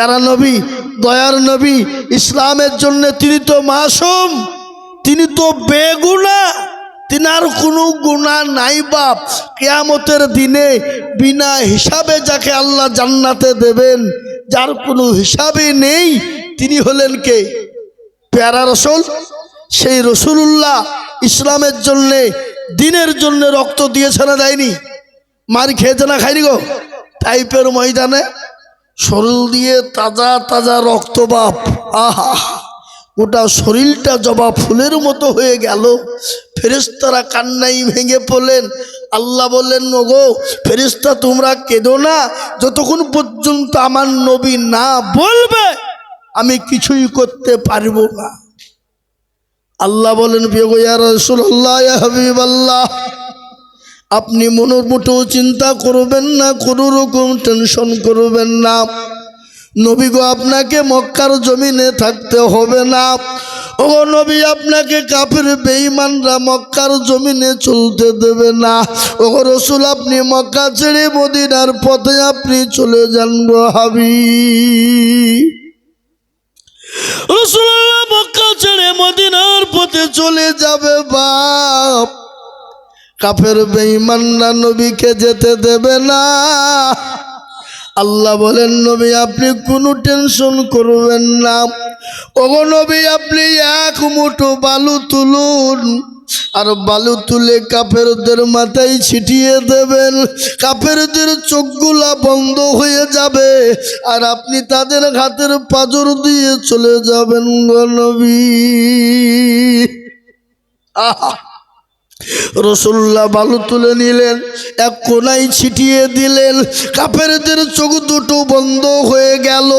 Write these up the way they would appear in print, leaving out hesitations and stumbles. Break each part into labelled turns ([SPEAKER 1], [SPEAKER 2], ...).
[SPEAKER 1] তারা নবী, দয়ার নবী, ইসলামের জন্য তিনি তো মাসুম, তিনি তো বেগুনাহ, তিনার কোনো গুনাহ নাই বাপ। কিয়ামতের দিনে বিনা হিসাবে যাকে আল্লাহ জান্নাতে দেবেন, যার কোনো হিসাবই নেই, তিনি হলেন কে? প্যারা রসুল। সেই রসুলুল্লাহ ইসলামের জন্যে, দিনের জন্য রক্ত দিয়েছে না দেয়নি? মার খেয়েছে না খাইনি গো? টাইপের ময়দানে শরীর দিয়ে তাজা তাজা রক্ত বাপ, আহা, গোটা শরীরটা জবা ফুলের মতো হয়ে গেল। ফেরেশতারা কান্নাই ভেঙে পড়লেন। আল্লাহ বললেন, ওগো ফেরেশতা তোমরা কেঁদো না, যতক্ষণ পর্যন্ত আমার নবী না বলবে আমি কিছুই করতে পারবো না। আল্লাহ বলেন, ইয়া রাসূলুল্লাহ, ইয়া হাবিবাল্লাহ, আপনি মনের মোটেও চিন্তা করবেন না, কোনো রকম টেনশন করবেন না। নবী গো, আপনাকে মক্কার জমিনে থাকতে হবে না। ও নবী, আপনাকে কাফের বেঈমানরা মক্কার জমিনে চলতে দেবে না। ও রাসূল, আপনি মক্কা ছেড়ে মদিনার পথে আপনি চলে যান গো হাবিব। রাসূলুল্লাহ মক্কা ছেড়ে মদিনার পথে চলে যাবে বাপ। কাফের বেঈমানরা নবীকে যেতে দেবে না। আল্লাহ বলেন, নবী আপনি কোনো টেনশন করবেন না। ওগো নবী, আপনি এক মুঠো বালু তুলুন, আর বালু তুলে কাফেরদের মাথায় ছিটিয়ে দেবেন। কাফেরদের চোখগুলা বন্ধ হয়ে যাবে, আর আপনি তাদের হাতের পাঁজর দিয়ে চলে যাবেন গো নবী। আহা, রাসূলুল্লাহ বালু তুলে নিলেন, এক কোনায় ছিটিয়ে দিলেন, কাফেরদের চোখ দুটো বন্ধ হয়ে গেল।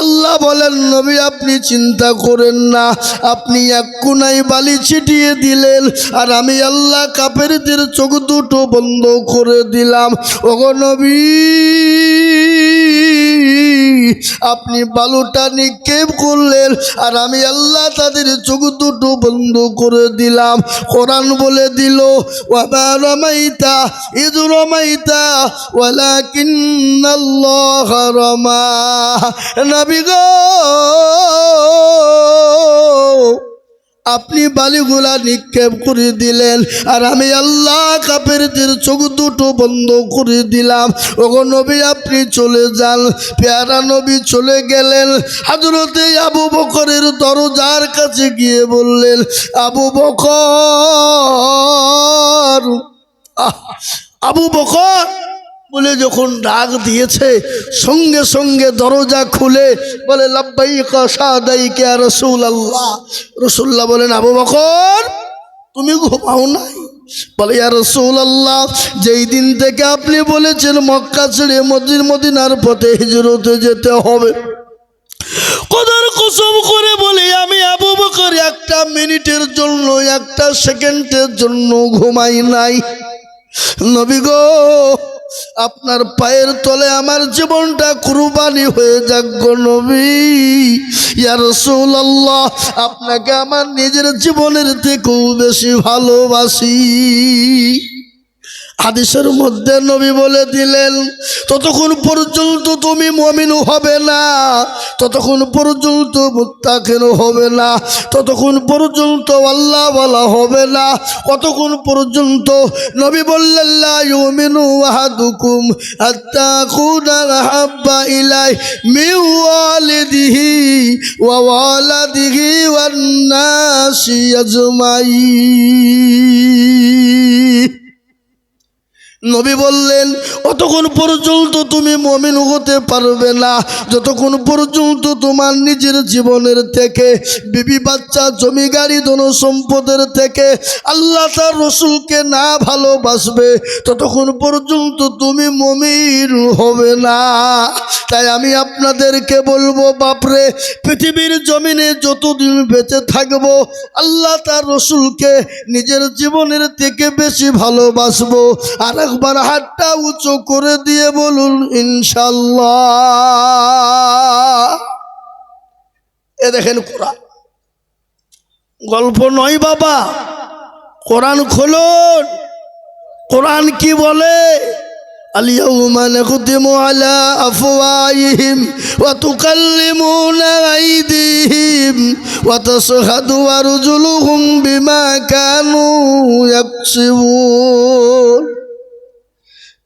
[SPEAKER 1] আল্লাহ বলেন, নবী আপনি চিন্তা করেন না, আপনি এক কোনায় বালি ছিটিয়ে দিলেন, আর আমি আল্লাহ কাফেরদের চোখ দুটো বন্ধ করে দিলাম। ওগো নবী, আপনি বালুটা নিক্ষেপ করলেন, আর আমি আল্লাহ তাদের চোখ দুটো বন্ধ করে দিলাম। কোরআন বলে দিল, ওয়ামা রামাইতা ইয রামাইতা ওয়ালাকিন্নাল্লাহ রামা। নবী গো, আপনি বালিগুলা নিক্ষেপ করে দিলেন, আর আমি আল্লাহ কাফেরদের চোখ দুটো বন্ধ করে দিলাম। ওগো নবী আপনি চলে যান। পেয়ারা নবী চলে গেলেন। হযরতে আবু বকরের দরজার কাছে গিয়ে বললেন, আবু বকর, আবু বকর বলে যখন ডাক দিয়েছে, সঙ্গে সঙ্গে দরজা খুলে বলে, লাব্বাইকা সাদাইকা ইয়া রাসূলুল্লাহ। রাসূলুল্লাহ বলেন, আবু বকর তুমি ঘুমাও নাই? বলে, ইয়া রাসূলুল্লাহ, যেই দিন থেকে আপনি বলেছেন মক্কা ছেড়ে মদিনার পথে হিজরতে যেতে হবে, খোদার কসম করে বলি আমি আবু বকর একটা মিনিটের জন্য, একটা সেকেন্ডের জন্য ঘুমাই নাই। নবী গো, আপনার পায়ের তলে আমার জীবনটা কুরবানি হয়ে যাক গো নবী। ইয়া রাসূলুল্লাহ, আপনাকে আমার নিজের জীবনের থেকেও বেশি ভালোবাসি। হাদিসের মধ্যে নবী বলে দিলেন, ততক্ষণ পর্যন্ত তুমি মুমিন হবে না, ততক্ষণ পর্যন্ত মুত্তাকিন হবে না, ততক্ষণ পর্যন্ত আল্লাহওয়ালা হবে না, কতক্ষণ পর্যন্ত? নবী বললেন, লা ইউমিনু আহাদুকুম হাত্তা আকুনা আহাব্বা ইলাইহি মিন ওয়ালিদিহি ওয়া ওয়ালাদিহি ওয়ান নাসি আজমাইন। নবী বললেন, অতক্ষণ পর্যন্ত তুমি মুমিন হতে পারবে না যতক্ষণ পর্যন্ত তোমার নিজের জীবনের থেকে, বিবি বাচ্চা জমি গাড়ি ধন সম্পদের থেকে আল্লাহ তার রসুলকে না ভালোবাসবে, ততক্ষণ পর্যন্ত তুমি মুমিন হবে না। তাই আমি আপনাদেরকে বলবো, বাপরে, পৃথিবীর জমিনে যতদিন বেঁচে থাকবো আল্লাহ তার রসুলকে নিজের জীবনের থেকে বেশি ভালোবাসবো। আর একবার হাতটা উঁচু করে দিয়ে বলুন ইনশাআল্লাহ। এ দেখেন কোরআন, গল্প নয় বাবা, কোরআন খোলুন। কোরআন কি বলে? اليوم نختم على أفواههم وتكلمنا أيديهم وتشهد أرجلهم بما كانوا يكسبون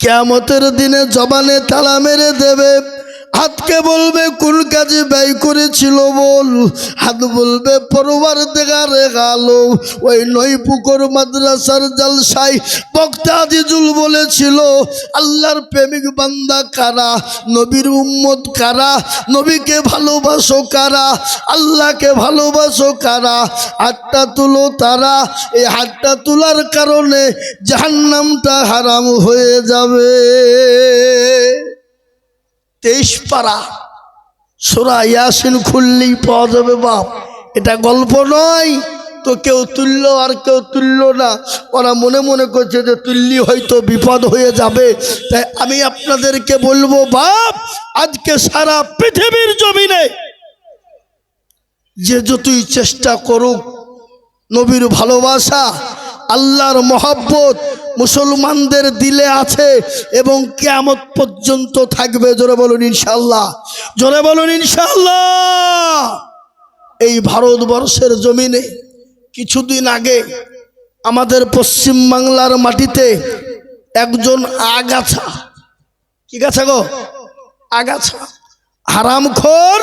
[SPEAKER 1] কিয়ামতের দিনে জবানে তালা মেরে দেবে হাতকে বলবে কোন কাজে ব্যয় করেছিল বল হাত বলবে পরওয়ারদিগারে আলম ওই নয় পুকুর মাদ্রাসার জলসায় বক্তা আজিজুল বলেছিল আল্লাহর প্রেমিক বান্দা কারা নবীর উম্মত কারা নবীকে ভালোবাসো কারা আল্লাহকে ভালোবাসো কারা হাতটা তুলো তারা এই হাতটা তোলার কারণে জাহান্নামটা হারাম হয়ে যাবে 23 পারা সূরা ইয়াসিন খুললেই পাওয়া যাবে বাপ এটা গল্প নয় তো কেউ তুললো আর কেউ তুললো না ওরা মনে মনে করছে যে তুললি হয়তো বিপদ হয়ে যাবে তাই আমি আপনাদেরকে বলবো বাপ আজকে সারা পৃথিবীর জমিনে যে যতই চেষ্টা করুক নবীর ভালোবাসা আল্লাহর মহব্বত মুসলমানদের দিলে আছে এবং কিয়ামত পর্যন্ত থাকবে জোরে বলুন ইনশাআল্লাহ জোরে বলুন ইনশাআল্লাহ এই ভারতবর্ষের জমিনে কিছুদিন আগে আমাদের পশ্চিম বাংলার মাটিতে একজন আগাছা কি গাছা গো আগাছা হারামখোর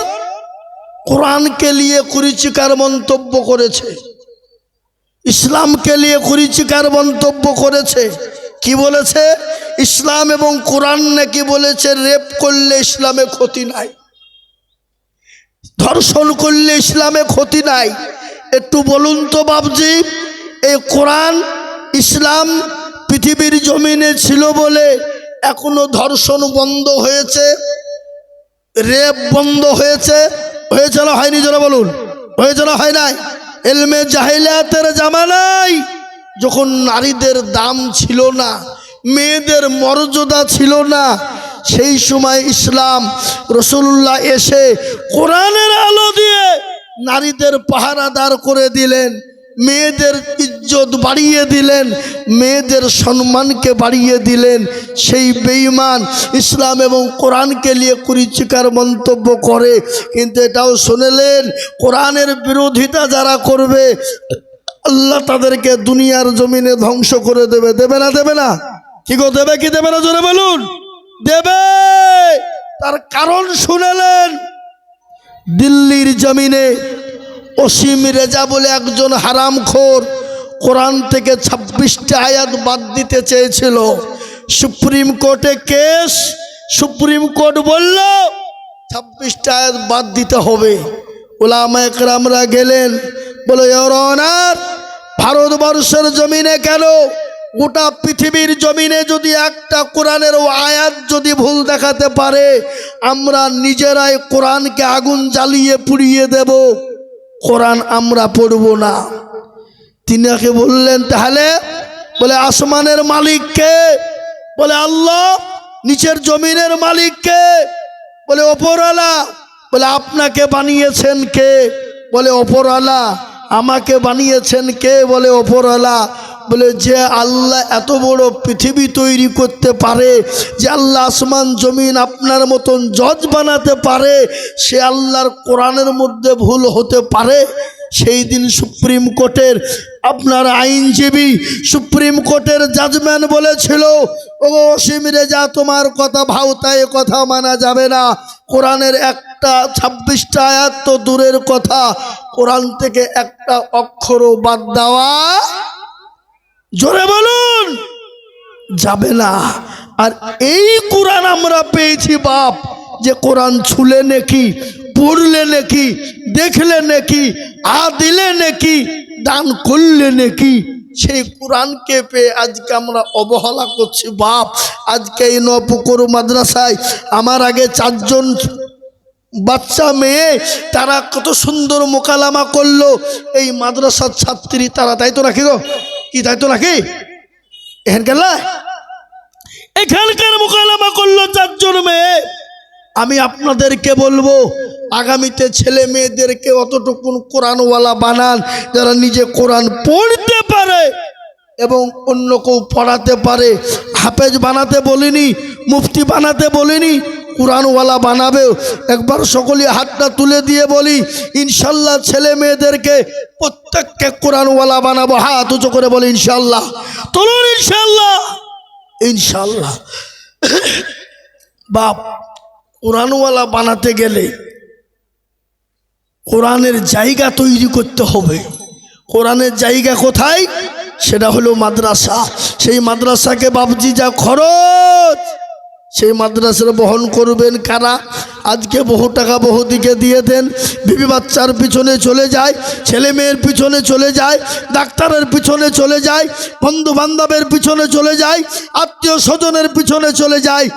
[SPEAKER 1] কোরআনকে নিয়ে কুরুচিকার মন্তব্য করেছে ইসলামকে নিয়ে কুরুচিকার মন্তব্য করেছে কি বলেছে ইসলাম এবং কোরআন নাকি বলেছে রেপ করলে ইসলামে ক্ষতি নাই ধর্ষণ করলে ইসলামে ক্ষতি নাই একটু বলুন তো বাবজি এই কোরআন ইসলাম পৃথিবীর জমিনে ছিল বলে এখনো ধর্ষণ বন্ধ হয়েছে রেপ বন্ধ হয়েছে হয়েছে না হয়নি যারা বলুন হয়েছে না হয় নাই ইলমে জাহিলিয়াতের জামানায় যখন নারীদের দাম ছিল না মেয়েদের মর্যাদা ছিল না সেই সময় ইসলাম রাসূলুল্লাহ এসে কোরআনের আলো দিয়ে নারীদের পাহারাদার করে দিলেন মেয়েদের ইজ্জত বাড়িয়ে দিলেন মেয়েদের সম্মানকে বাড়িয়ে দিলেন সেই বেঈমান ইসলাম এবং কোরআনকে নিয়ে কুরুচিকার মন্তব্য করে কিন্তু এটাও শুনলেন কোরআনের বিরোধিতা যারা করবে আল্লাহ তাদেরকে দুনিয়ার জমিনে ধ্বংস করে দেবে দেবে না কি গো দেবে কি দেবে না জোরে বলুন দেবে তার কারণ শুনলেন দিল্লির জমিনে অসীম রেজা বলে একজন হারামখোর কোরআন থেকে 26টা আয়াত বাদ দিতে চেয়েছিল সুপ্রিম কোর্টে কেস সুপ্রিম কোর্ট বলল 26টা আয়াত বাদ দিতে হবে উলামায়ে কেরামরা গেলেন বলে ইওর অনার ভারতবর্ষের জমিনে কেন গোটা পৃথিবীর জমিনে যদি একটা কোরআনের আয়াত যদি ভুল দেখাতে পারে আমরা নিজেরাই কোরআনকে আগুন জ্বালিয়ে পুড়িয়ে দেব কোরআন আমরা পড়ব না তিনাকে বললেন তাহলে বলে আসমানের মালিক কে বলে আল্লাহ নিচের জমিনের মালিক কে বলে ওপরওয়ালা বলে আপনাকে বানিয়েছেন কে বলে ওপরওয়ালা আমাকে বানিয়েছেন কে বলে ওপরওয়ালা বলে যে আল্লাহ এত বড় পৃথিবী তৈরি করতে পারে যে আল্লাহ আসমান জমিন আপনার মতন জজ বানাতে পারে সে আল্লাহর কোরআনের মধ্যে ভুল হতে পারে সেই দিন সুপ্রিম কোর্টের আপনার আইনজীবী সুপ্রিম কোর্টের জাজমেন্ট বলেছিল ও অসীম রেজা তোমার কথা ভাওতায় কথা মানা যাবে না কোরআনের একটা 26টা আয়াত তো দূরের কথা কোরআন থেকে একটা অক্ষরও বাদ দেওয়া জোরে বলুন যাবে না আর এই কোরআন আমরা পেয়েছি বাপ যে কোরআন ছুলে নাকি পড়লে নাকি দেখলে নাকি দিলে নাকি দান করলে নাকি সেই কোরআনকে পেয়ে আজকে আমরা অবহেলা করছি বাপ আজকে এই নপুকুর মাদ্রাসায় আমার আগে 4 জন বাচ্চা মেয়ে তারা কত সুন্দর মোকালামা করলো এই মাদ্রাসার ছাত্রী তারা তাই তো নাকি গো কি তাই তো নাকি এখানকার মোকালামা করলো 4 জন মেয়ে আমি আপনাদেরকে বলবো আগামীতে ছেলে মেয়েদেরকে অতটুকুন কোরআনওয়ালা বানান যারা নিজে কোরআন পড়তে পারে এবং অন্য কেউ পড়াতে পারে হাফেজ বানাতে বলিনি মুফতি বানাতে বলিনি, কোরআনওয়ালা বানাবে। একবার সকলে হাতটা তুলে দিয়ে বলি ইনশাল্লাহ ছেলে মেয়েদেরকে প্রত্যেককে কোরআনওয়ালা বানাবো। হাত উঁচু করে বলি ইনশাল্লাহ। তুলুন ইনশাল্লাহ, ইনশাল্লাহ। বাপ, কোরআনওয়ালা বানাতে গেলে কোরআনের জায়গা তৈরি করতে হবে। কোরআনের জায়গা কোথায়? সেটা হলো মাদ্রাসা। সেই মাদ্রাসাকে বাবজি যা খরচ, সেই মাদ্রাসার বহন করবেন কারা? আজকে বহু টাকা বহু দিকে দিয়ে দেন, বিবি বাচ্চার পিছনে চলে যায়, ছেলে মেয়ের পিছনে চলে যায়, ডাক্তারের পিছনে চলে যায়, বন্ধু বান্ধবের পিছনে চলে যায়, আত্মীয় স্বজনের পিছনে চলে যায়।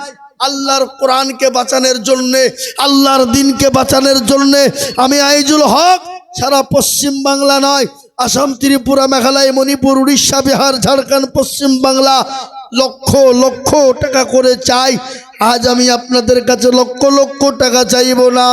[SPEAKER 1] আল্লাহর কোরআনকে বাঁচানোর জন্যে, আল্লাহর দিনকে বাঁচানোর জন্যে আমি আইজুল হক সারা পশ্চিম বাংলা নয়, আসাম, ত্রিপুরা, মেঘালয়, মণিপুর, উড়িষ্যা, বিহার, ঝাড়খণ্ড, পশ্চিম বাংলা লক্ষ লক্ষ টাকা করে চাই। আজ আমি আপনাদের কাছে লক্ষ লক্ষ টাকা চাইব না।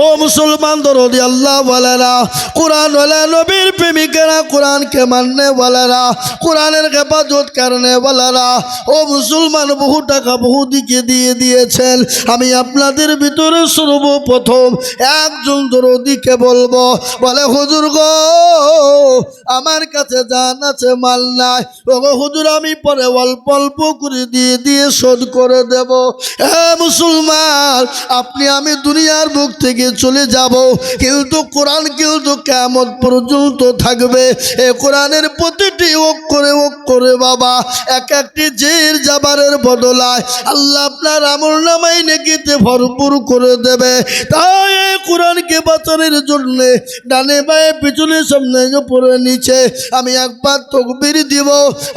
[SPEAKER 1] ও মুসলমান দরদি আল্লাহ ওয়ালারা, কোরআন ওয়ালা নবীর প্রেমিকেরা, কোরআনকে মাননে ওয়ালারা, কোরআনের হেফাজত করনে ওয়ালারা, ও মুসলমান বহু টাকা বহু দিকে দিয়ে দিয়েছেন। আমি আপনাদের ভিতরে সর্বপ্রথম একজন দরদিকে বলবো, বলে হুজুর গো আমার কাছে জান আছে মাল নাই, ও হুজুর আমি পরে অল্প অল্প করে দিয়ে দিয়ে শোধ করে দেব। হ্যাঁ মুসলমান, আপনি আমি দুনিয়ার বুক থেকে চলে যাব, কিন্তু কোরআন কিন্তু কিয়ামত পর্যন্ত থাকবে। এ কোরআনের প্রতিটি অক্ষরে বাবা এক একটি জের জাবারের বদলায় আল্লাহ আপনার আমলনামায় নেকিতে ভরপুর করে দেবে। তাই এই কোরআনকে বাঁচানোর জন্য ডানে বায়ে পিছনে সামনে উপরে নিচে আমি একবার তাকবীর দিব,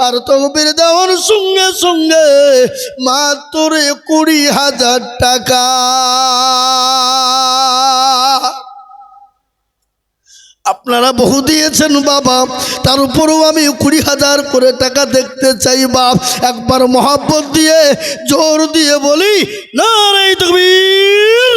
[SPEAKER 1] আর তাকবীর দেওয়ার সঙ্গে সঙ্গে মাত্র 20,000 টাকা। আপনারা বহু দিয়েছেন বাবা, তার উপরেও আমি 20,000 করে টাকা দেখতে চাই বাপ। একবার মহব্বত দিয়ে জোর দিয়ে বলি নারে তাকবীর।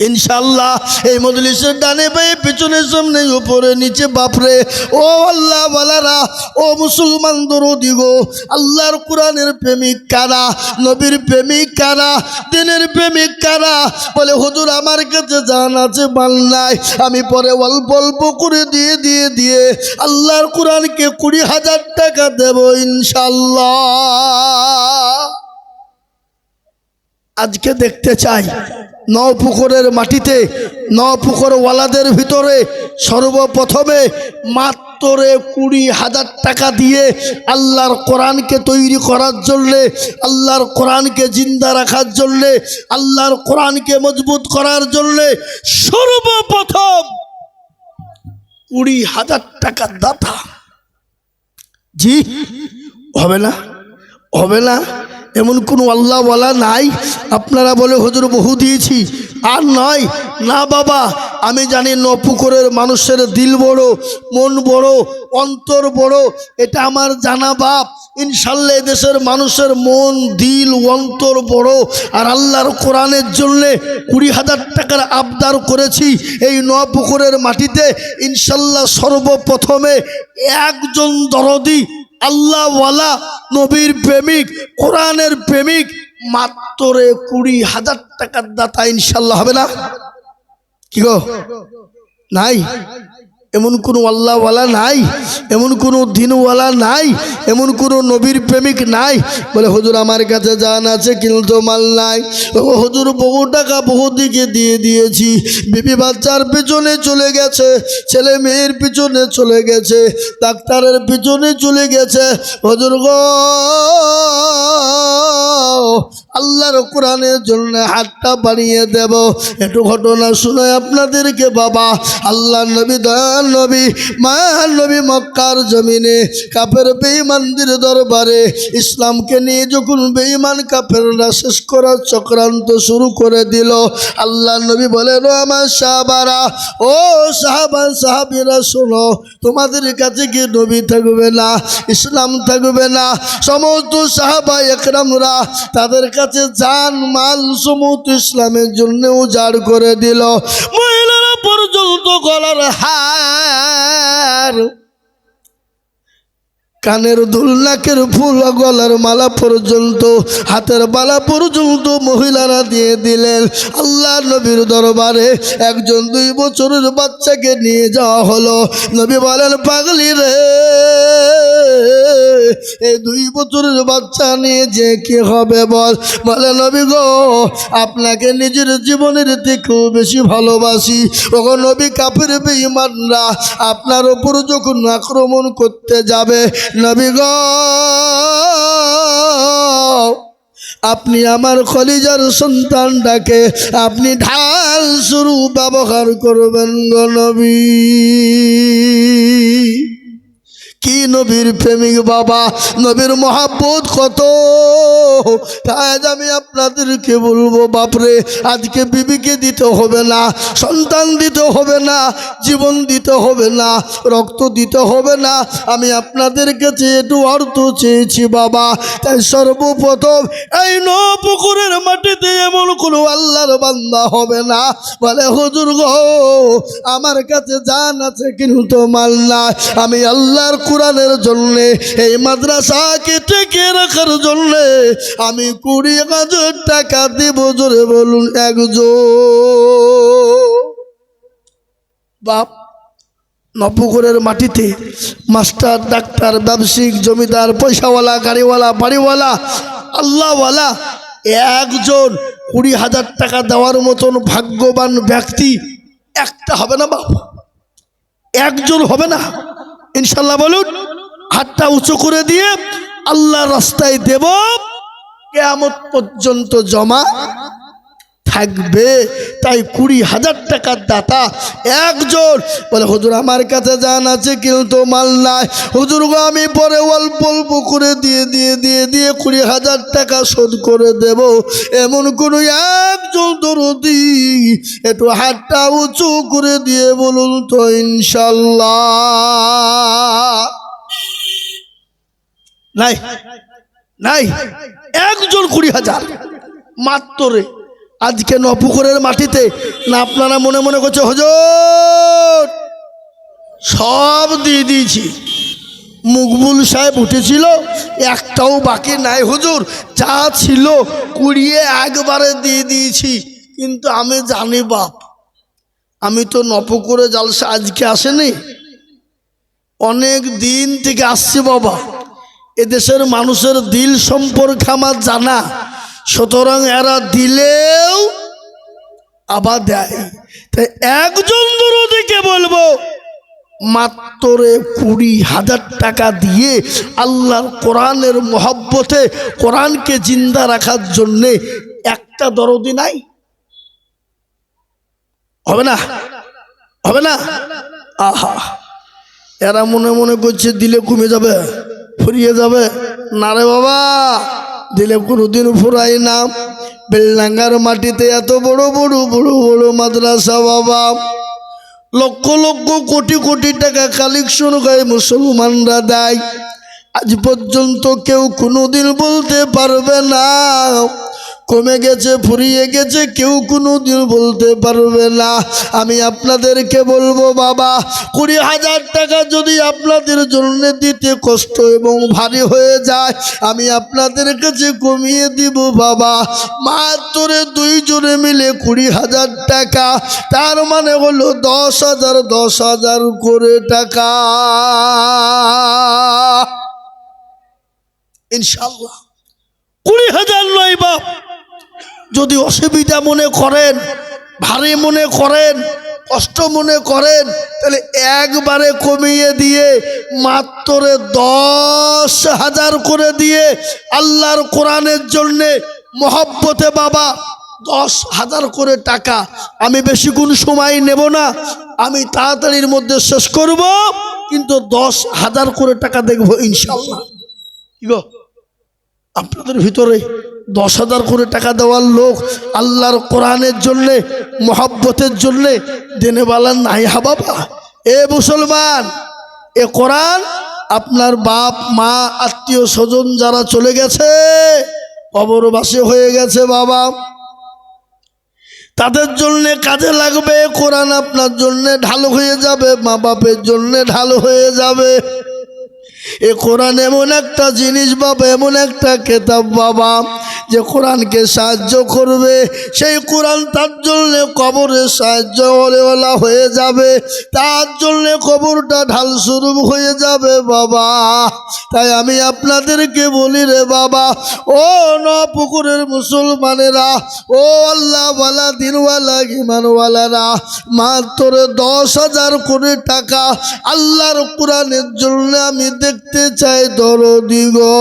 [SPEAKER 1] ইনশাল্লাহ এই মজলিসের ডানে বায়ে পিছনে সামনে উপরে নিচে বাপরে ও আল্লাহ ওয়ালারা, ও মুসলমান দরদি গো, আল্লাহর কোরআনের প্রেমিক কারা, নবীর প্রেমিক কারা, দিনের প্রেমিক কারা? বলে হুজুর আমার কাছে জান আছে মাল নাই, আমি পরে অল্প অল্প করে দিয়ে দিয়ে দিয়ে আল্লাহর কোরআনকে 20,000 টাকা দেব ইনশাল্লাহ। আজকে দেখতে চাই নপুকুরের মাটিতে, নপুকুর ওয়ালাদের ভিতরে সর্বপ্রথমে মাত্র 20,000 টাকা দিয়ে আল্লাহর কোরআনকে তৈরি করার জন্যে, আল্লাহর কোরআনকে জিন্দা রাখার জন্যে, আল্লাহর কোরআনকে মজবুত করার জন্যে সর্বপ্রথম 20,000 টাকার দাতা। জি হবে না, হবে না, এমন কোনো আল্লাহওয়ালা নাই? আপনারা বলে হুজুর বহু দিয়েছি, আর নয় না বাবা। আমি জানি নপুকুরের মানুষের দিল বড়, মন বড়, অন্তর বড়, এটা আমার জানা বাপ। ইনশাল্লাহ দেশের মানুষের মন দিল অন্তর বড়, আর আল্লাহর কোরআনের জন্যে 20,000 টাকার আবদার করেছি এই নপুকুরের মাটিতে। ইনশাল্লাহ সর্বপ্রথমে একজন দরদি আল্লাহওয়ালা নবীর প্রেমিক কোরআনের প্রেমিক মাত্র 20,000 টাকার দাতা ইনশাল্লাহ হবে না? কি গো নাই? এমন কোনো আল্লাহওয়ালা নাই, এমন কোনো দিনওয়ালা নাই, এমন কোনো নবীর প্রেমিক নাই? বলে হুজুর আমার কাছে জান আছে কিন্তু মাল নাই। ও হুজুর বহু টাকা বহু দিকে দিয়ে দিয়েছি, বিবি বাচ্চার পিছনে চলে গেছে, ছেলে মেয়ের পিছনে চলে গেছে, ডাক্তারের পিছনে চলে গেছে। হুজুর গো আল্লাহর কোরআনের জন্য হাতটা বাড়িয়ে দেব। একটু ঘটনা শুনে আপনাদেরকে বাবা। আল্লাহ নবী, দয়াল নবী, মায়ার নবী মক্কার জমিনে কাফের বেঈমানদের দরবারে ইসলামকে নিয়ে যখন বেঈমান কাফেররা শেষ করার চক্রান্ত শুরু করে দিল, আল্লাহ নবী বলেন ও আমার সাহাবারা, ও সাহাবা সাহাবীরা শোনো, তোমাদের কাছে কি নবী থাকবে না, ইসলাম থাকবে না? সমস্ত সাহাবা একরামরা তাদের কাছে জান মাল সমস্ত ইসলামের জন্য উজাড় করে দিল। মহিলারা পর্যন্ত গলার হার কানের দুল, নাকের ফুল, গলার মালা পর্যন্ত, হাতের বালা পর্যন্ত মহিলারা দিয়ে দিলেন। আল্লাহ নবীর দরবারে একজন 2 বছরের বাচ্চাকে নিয়ে যাওয়া হলো। নবী বলেন, পাগলি রে, এই 2 বছরের বাচ্চা নিয়ে যে কি হবে বল? বলে, নবী গো, আপনাকে নিজের জীবনের থেকেও বেশি ভালোবাসি। ওগো নবী, কাফের বেঈমানরা আপনার উপর যখন আক্রমণ করতে যাবে, নবী গো, আপনি আমার কলিজার সন্তানটাকে আপনি ঢাল স্বরূপ ব্যবহার করবেন গো নবী। কি নবীর প্রেমিক বাবা, নবীর মহাব্বত কত! আজ আমি আপনাদেরকে বলবো, বাপরে, আজকে বিবিকে দিতে হবে না, সন্তান দিতে হবে না, জীবন দিতে হবে না, রক্ত দিতে হবে না, আমি আপনাদের কাছে একটু অর্থ চেয়েছি বাবা। তাই সর্বপ্রথম এই নপুকুরের মাটিতে এমন কোনো আল্লাহর বান্দা হবে না বলে, হুজুর গো, আমার কাছে জান আছে কিন্তু মাল না, আমি আল্লাহর কোরআনের জন্যে, এই মাদ্রাসাকে টেকে রাখার জন্যে আমি 20,000 টাকা দিব। জোরে বলুন একজন। বাপ, নপুকুরের মাটিতে মাস্টার, ডাক্তার, ব্যবসায়িক, জমিদার, পয়সাওয়ালা, গাড়িওয়ালা, বাড়িওয়ালা, আল্লাহওয়ালা একজন 20,000 টাকা দেওয়ার মতন ভাগ্যবান ব্যক্তি একটা হবে না বাপ, একজন হবে না। ইনশাল্লাহ বলুন। হাতটা উঁচু করে দিয়ে আল্লাহর রাস্তায় দেব, কিয়ামত পর্যন্ত জমা থাকবে। তাই 20,000 টাকার দাতা একজন বলে, হুজুর আমার কাছে জান আছে কিন্তু মাল নাই, হুজুর গো, আমি পরে অল্প অল্প করে দিয়ে 20,000 টাকা শোধ করে দেব, এমন কোন একজন দরদি একটু হাতটা উঁচু করে দিয়ে বলুন তো ইনশাল্লাহ। নাই নাই, একজন 20,000 মাত্র আজকে নপুকুরের মাটিতে। না আপনারা মনে মনে করছে, হুজুর সব দিয়ে দিয়েছি, মুকবুল সাহেব উঠেছিল, একটাও বাকি নাই হুজুর, যা ছিল 20 একবারে দিয়ে দিয়েছি। কিন্তু আমি জানি বাপ, আমি তো নপুকুরে জালসা আজকে আসেনি, অনেক দিন থেকে আসছি বাবা। এদেশের মানুষের দিল সম্পর্কে আমার জানা, সুতরাং এরা দিলেও আবার দেয়। তাই একজন দরদিকে বলবো, মাত্র 20,000 টাকা দিয়ে আল্লাহর কোরআনের মহব্বতে, কোরআনকে জিন্দা রাখার জন্যে একটা দরদি নাই? হবে না? হবে না? আহা, এরা মনে মনে করছে দিলে কমে যাবে, ফুরিয়ে যাবে। না রে বাবা, দিলে কোনোদিন ফুরাই না। বেলডাঙ্গার মাটিতে এত বড় বড় বড় বড় মাদ্রাসা বাবা, লক্ষ লক্ষ কোটি কোটি টাকা কালেকশন করে মুসলমানরা দেয়। আজ পর্যন্ত কেউ কোনোদিন বলতে পারবে না কমে গেছে, ফুরিয়ে গেছে, কেউ কোনোদিন বলতে পারবে না। আমি আপনাদেরকে বলবো বাবা, 20,000 টাকা যদি আপনাদের জন্য দিতে কষ্ট এবং ভারী হয়ে যায়, আমি আপনাদের কাছে কমিয়ে দিব বাবা। মাত্র 2 জনে মিলে 20,000 টাকা, তার মানে হলো 10,000 করে টাকা ইনশাআল্লাহ। 20,000 নয় বাপ, যদি অসুবিধা মনে করেন, ভারী মনে করেন, কষ্ট মনে করেন, তাহলে একবারে কমিয়ে দিয়ে মাত্র 10,000 করে দিয়ে আল্লাহর কোরআনের জন্যে মহব্বতে বাবা 10,000 করে টাকা। আমি বেশিক্ষণ সময় নেব না, আমি তাড়াতাড়ির মধ্যে শেষ করব, কিন্তু 10,000 করে টাকা দেখবো ইনশাআল্লাহ। কি গো, আপনাদের ভিতরে 10,000 করে টাকা দেওয়ার লোক আল্লাহর কোরআনের জন্যে, মহব্বতের জন্যে দেনেওয়ালা নাই? হা বাবা, এ মুসলমান, এ কোরআন আপনার বাপ মা আত্মীয় স্বজন যারা চলে গেছে, কবরবাসী হয়ে গেছে বাবা, তাদের জন্যে কাজে লাগবে। কোরআন আপনার জন্যে ঢাল হয়ে যাবে, মা বাপের জন্যে ঢাল হয়ে যাবে। এ কোরআন এমন একটা জিনিস বাবা, এমন একটা কেতাব বাবা, যে কোরআনকে সাহায্য করবে, সেই কোরআন তার জন্য কবরে সাহায্য হয়ে যাবে, তার জন্য কবরটা ঢাল স্বরূপ হয়ে যাবে বাবা। তাই আমি আপনাদেরকে বলি রে বাবা, ও নপুকুরের মুসলমানেরা, ও আল্লাহওয়ালা দিনওয়ালা ইমানওয়ালারা, মাত্র 10,000 কোটি টাকা আল্লাহর কোরআনের জন্য আমি দেখতে চাই দরদি গো।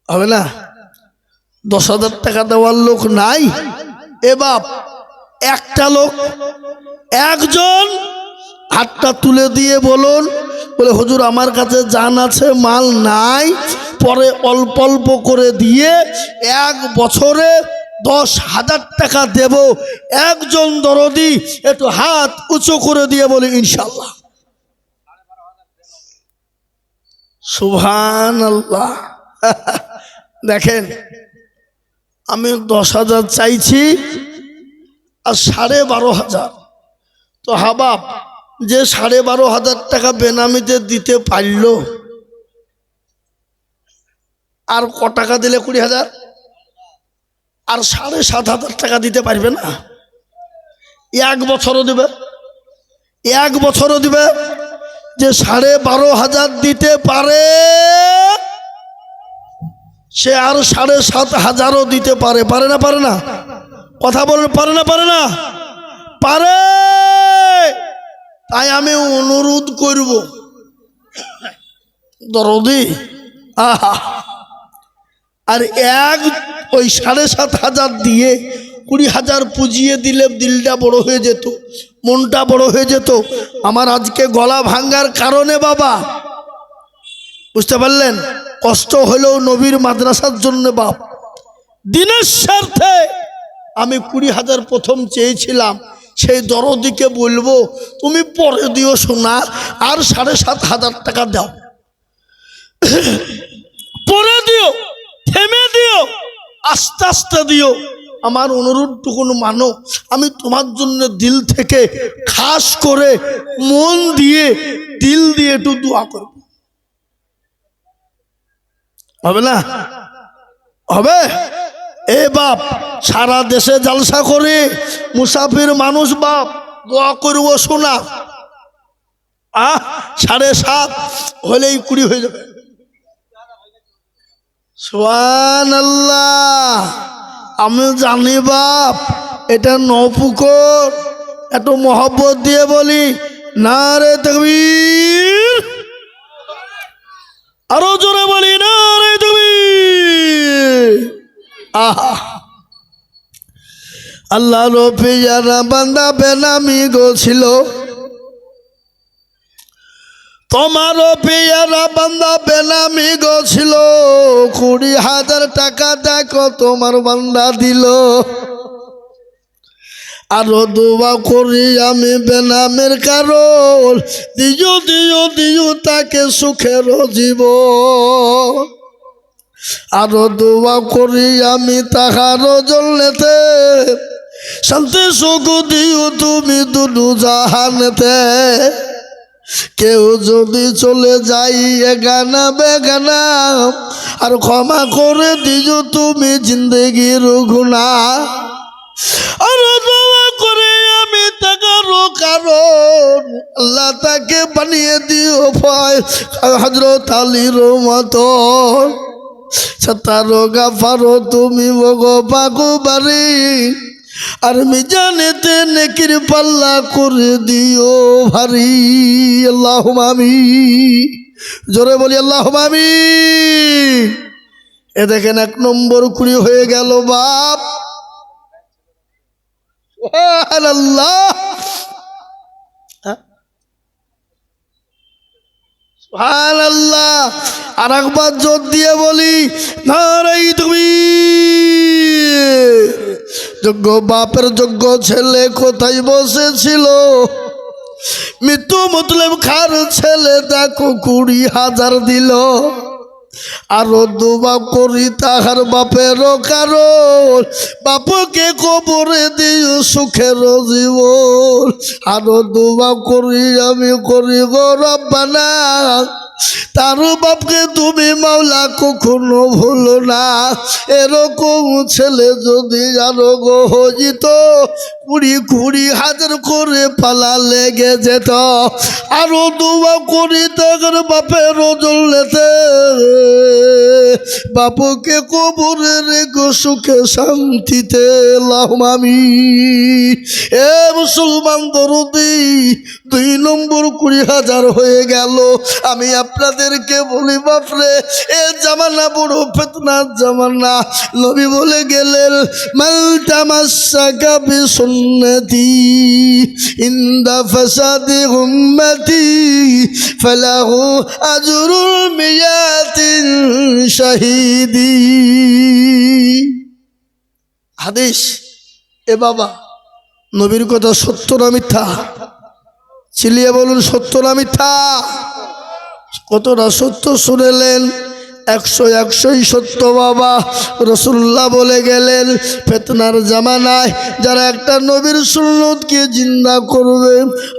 [SPEAKER 1] হবে না? 10,000 টাকা দেওয়ার লোক নাই এ বাপ? একটা লোক, একজন হাতটা তুলে দিয়ে বলুন, বলে হুজুর আমার কাছে জান আছে, মাল নাই, পরে অল্প অল্প করে দিয়ে 1 বছরে 10,000 টাকা দেব। একজন দরদি একটু হাত উঁচু করে দিয়ে বলি ইনশাআল্লাহ। সুবহানাল্লাহ। দেখেন, আমি 10,000 চাইছি আর 12,500। তো হাবাব যে 12,500 টাকা বেনামিতে দিতে পারল, আর ক টাকা দিলে 20,000? আর 7,500 টাকা দিতে পারবে না? 1 বছরও দিবে, 1 বছরও দিবে। যে 12,500 দিতে পারে সে আর 7,500ও দিতে পারে। পারে না? পারে না? কথা বলেন, পারে না? পারে না? পারে। তাই আমি অনুরোধ করব, দরদি আহা, আর ওই 7,500 দিয়ে 20,000 পুজিয়ে দিলে দিলটা বড় হয়ে যেত, মনটা বড় হয়ে যেত। আমার আজকে গলা ভাঙ্গার কারণে বাবা, বুঝতে পারলেন? কষ্ট হলেও নবীর মাদ্রাসার জন্য বাপ, দিনের স্বার্থে আমি 20,000 প্রথম চেয়েছিলাম। সেই দরদিকে বলবো তুমি পরে দিও শোনা, আর 7,500 টাকা দাও, পরে দিও, থেমে দিও, আস্তে আস্তে দিও। আমার অনুরোধটুকুন মানো। আমি তোমার জন্য দিল থেকে খাস করে মন দিয়ে দিল দিয়ে একটু দোয়া করব। হবে না? হবে? এ বাপ, সারা দেশে জালসা করে মুসাফির মানুষ বাপ, দোয়া করব শোনা। 7.5 হলেই 20 হয়ে যাবে। সুবহানাল্লাহ। আমি জানি বাপ, এটা নপুকুর, এত মহব্বত দিয়ে বলি নারে তাকবীর, আরো জোরে বলি নারে তাকবীর। আহা, আল্লাহ রফিয়ারা বান্দা বেনামি গো ছিল, তোমারও পেয়ারা বান্দা বেনামি গো ছিল, 20,000 টাকা দেখো তোমার বান্দা দিল। আরো দোয়া করি আমি বেনামের কারণ, দিও দিও দিও তাকে সুখের জীবন। আরো দোয়া করি আমি তাহার জন্যতে, শান্তি সুখ দিও তুমি দুনু জাহানেতে। কেউ যদি চলে যাই এগানা বেগানা, আর ক্ষমা করে দিও তুমি জিন্দেগির গুনাহ। আর দোয়া করে আমি তাকারো কারণ, আল্লাহ তাকে বানিয়ে দিও ভয় হযরত আলীর মতন। সতারো গাফারো তুমি বগো পাগো বাড়ি, আর মিজানেতে নেকির পাল্লা করে দিও ভারী। আল্লাহুম্মা আমিন। জোরে বলি আল্লাহুম্মা আমিন। এ দেখেন 1 নম্বর 20 হয়ে গেল বাপ। সুবহানাল্লাহ, সুবহানাল্লাহ। আর একবার জোর দিয়ে বলি নারে তাকবীর। যোগ্য বাপের যোগ্য ছেলে কোথায় বসেছিল, মৃত্যু মতলব খার ছেলে দেখো 20,000 দিল। আরো দোয়া করি তাহার বাপেরও কারণ বাপকে কবরে দিও সুখের জীবন। আরো দোয়া করি আমি করি গো রব্বানা তার বাপকে তুমি মাওলা কখনো ভুলো না। এরকম ছেলে যদি আরো গো হইত 20,000 করে পালা লেগে যেত। আরো দোয়া করি তার বাপের জ্বলতে বাপকে কবরে রেখো সুখে শান্তিতে লাহমামি। এ মুসলমান দরদি 2 নম্বর 20,000 হয়ে গেল। আমি আপনাদেরকে বলি বাপরে এ জামানা বড় ফিতনার জামানা। নবী বলে গেলেন মান তামাসসাকা বিসুন্নতি ইনদা ফাসাদি উম্মতি ফালাহু আজরুল মিয়াতিন শাহিদি। হাদিস। এ বাবা নবীর কথা সত্য না মিথ্যা? চিলিয়ে বলুন সত্য না মিথ্যা? কতটা সত্য শুনেলেন? 100-100ই সত্য বাবা। রাসূলুল্লাহ বলে গেলেন ফিতনার জামানায় যারা একটা নবীর সুন্নতকে জিন্দা করবে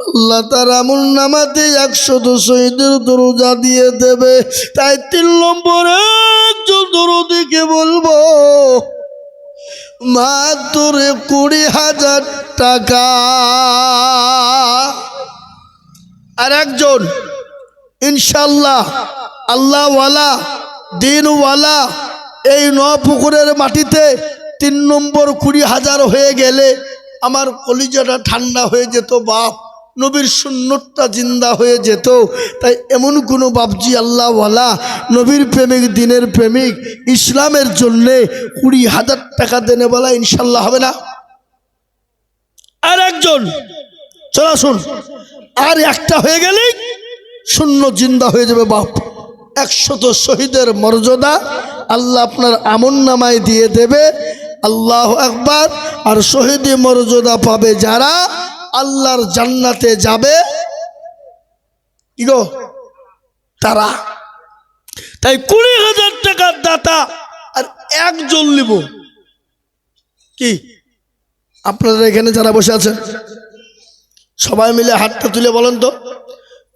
[SPEAKER 1] আল্লাহ তার আমলনামাতে 100 শহীদের দরজা দিয়ে দেবে। তাই 3 নম্বরে একজন দরদীকে বলবো মাত্র 20,000 টাকা। আর একজন ইনশাআল্লাহ আল্লাহওয়ালা দিনওয়ালা এই নপুকুরের মাটিতে 3 নম্বর 20,000 হয়ে গেলে আমার কলিজাটা ঠান্ডা হয়ে যেত বাপ। নবীর সুন্নতটা জিন্দা হয়ে যেত। তাই এমন কোনো বাপজি আল্লাহওয়ালা নবীর প্রেমিক দিনের প্রেমিক ইসলামের জন্যে 20,000 টাকা দেনে বলা ইনশাল্লাহ হবে না? আর একজন চল আসুন, আর একটা হয়ে গেলেই শূন্য জিন্দা হয়ে যাবে বাপ। 100 শহীদের মর্যাদা আল্লাহ আপনার আমলনামায় দিয়ে দেবে। আল্লাহু আকবার। আর শহীদের মর্যাদা পাবে যারা আল্লাহর জান্নাতে যাবে কি গো তারা। তাই 20,000 টাকার দাতা আর একজন নিব কি? আপনারা এখানে যারা বসে আছেন সবাই মিলে হাতটা তুলে বলেন তো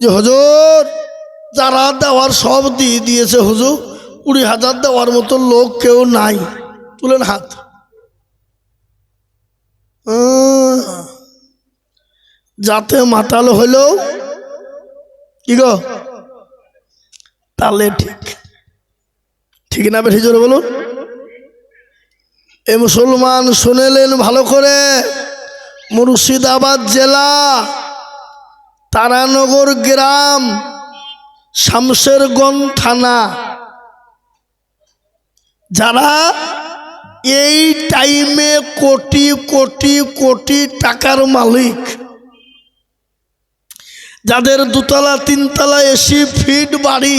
[SPEAKER 1] যে হুজুর যারা দেওয়ার সব দিয়ে দিয়েছে হুজুর 20,000 দেওয়ার মতো লোক কেউ নাই। তুলেন হাত। যাতে মাতাল হলেও কি গো তাহলে ঠিক ঠিক না বেশি জোরে বলুন। এ মুসলমান শুনেলেন ভালো করে, মুর্শিদাবাদ জেলা তারানগর গ্রাম শামশেরগঞ্জ থানা যারা এই টাইমে কোটি কোটি কোটি টাকার মালিক, যাদের 2তলা 3তলা এসি ফিট বাড়ি,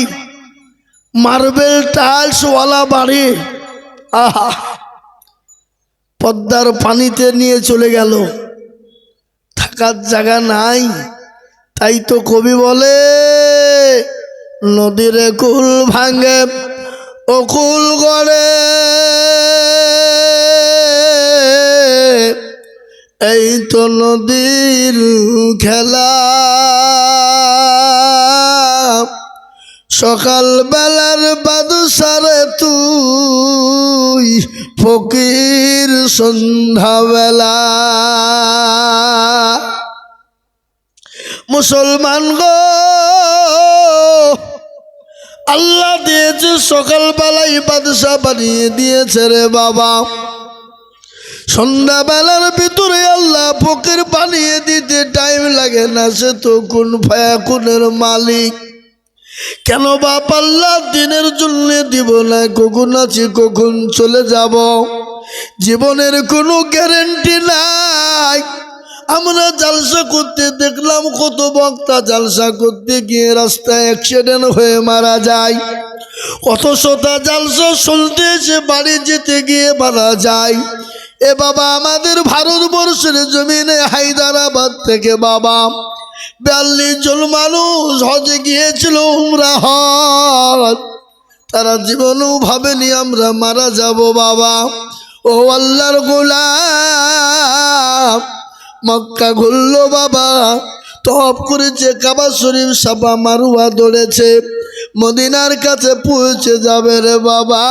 [SPEAKER 1] মার্বেল টাইলসওয়ালা বাড়ি, আহা পদ্মার পানিতে নিয়ে চলে গেল, থাকার জায়গা নাই। তাই তো কবি বলে নদীর কুল ভাঙে অকুল গড়ে, এই তো নদীর খেলা। সকাল বেলার বাদশারে তুই ফকির সন্ধ্যাবেলা। মুসলমান গো আল্লাহ দিয়েছে সকালবেলায় বাদশা বানিয়ে দিয়েছে রে বাবা, সন্ধ্যাবেলার ভিতরে আল্লাহ ফকির বানিয়ে দিতে টাইম লাগে না। সে তো কোন ফায়াকুনের মালিক। কেন বাপ আল্লাহ দিনের জন্য দিব না? কখন আছি কখন চলে যাব, জীবনের কোনো গ্যারেন্টি নাই। আমরা জালসা করতে দেখলাম কত বক্তা জালসা করতে গিয়ে রাস্তায় অ্যাক্সিডেন্ট হয়ে মারা যায়, কত শতা জালসা শুনতে এসে বাড়ি যেতে গিয়ে মারা যায়। এ বাবা আমাদের ভারতবর্ষের জমিনে হায়দ্রাবাদ থেকে বাবা 42 জন মানুষ হজে গিয়েছিল উমরা হজ। তারা জীবনেও ভাবেনি আমরা মারা যাব বাবা। ও আল্লাহর গোলাম, মক্কা ঘুরলো বাবা, তওয়াফ করেছে, কাবা শরীফ, সাফা মারওয়া দৌড়েছে, মদিনার কাছে পৌঁছে যাবে রে বাবা,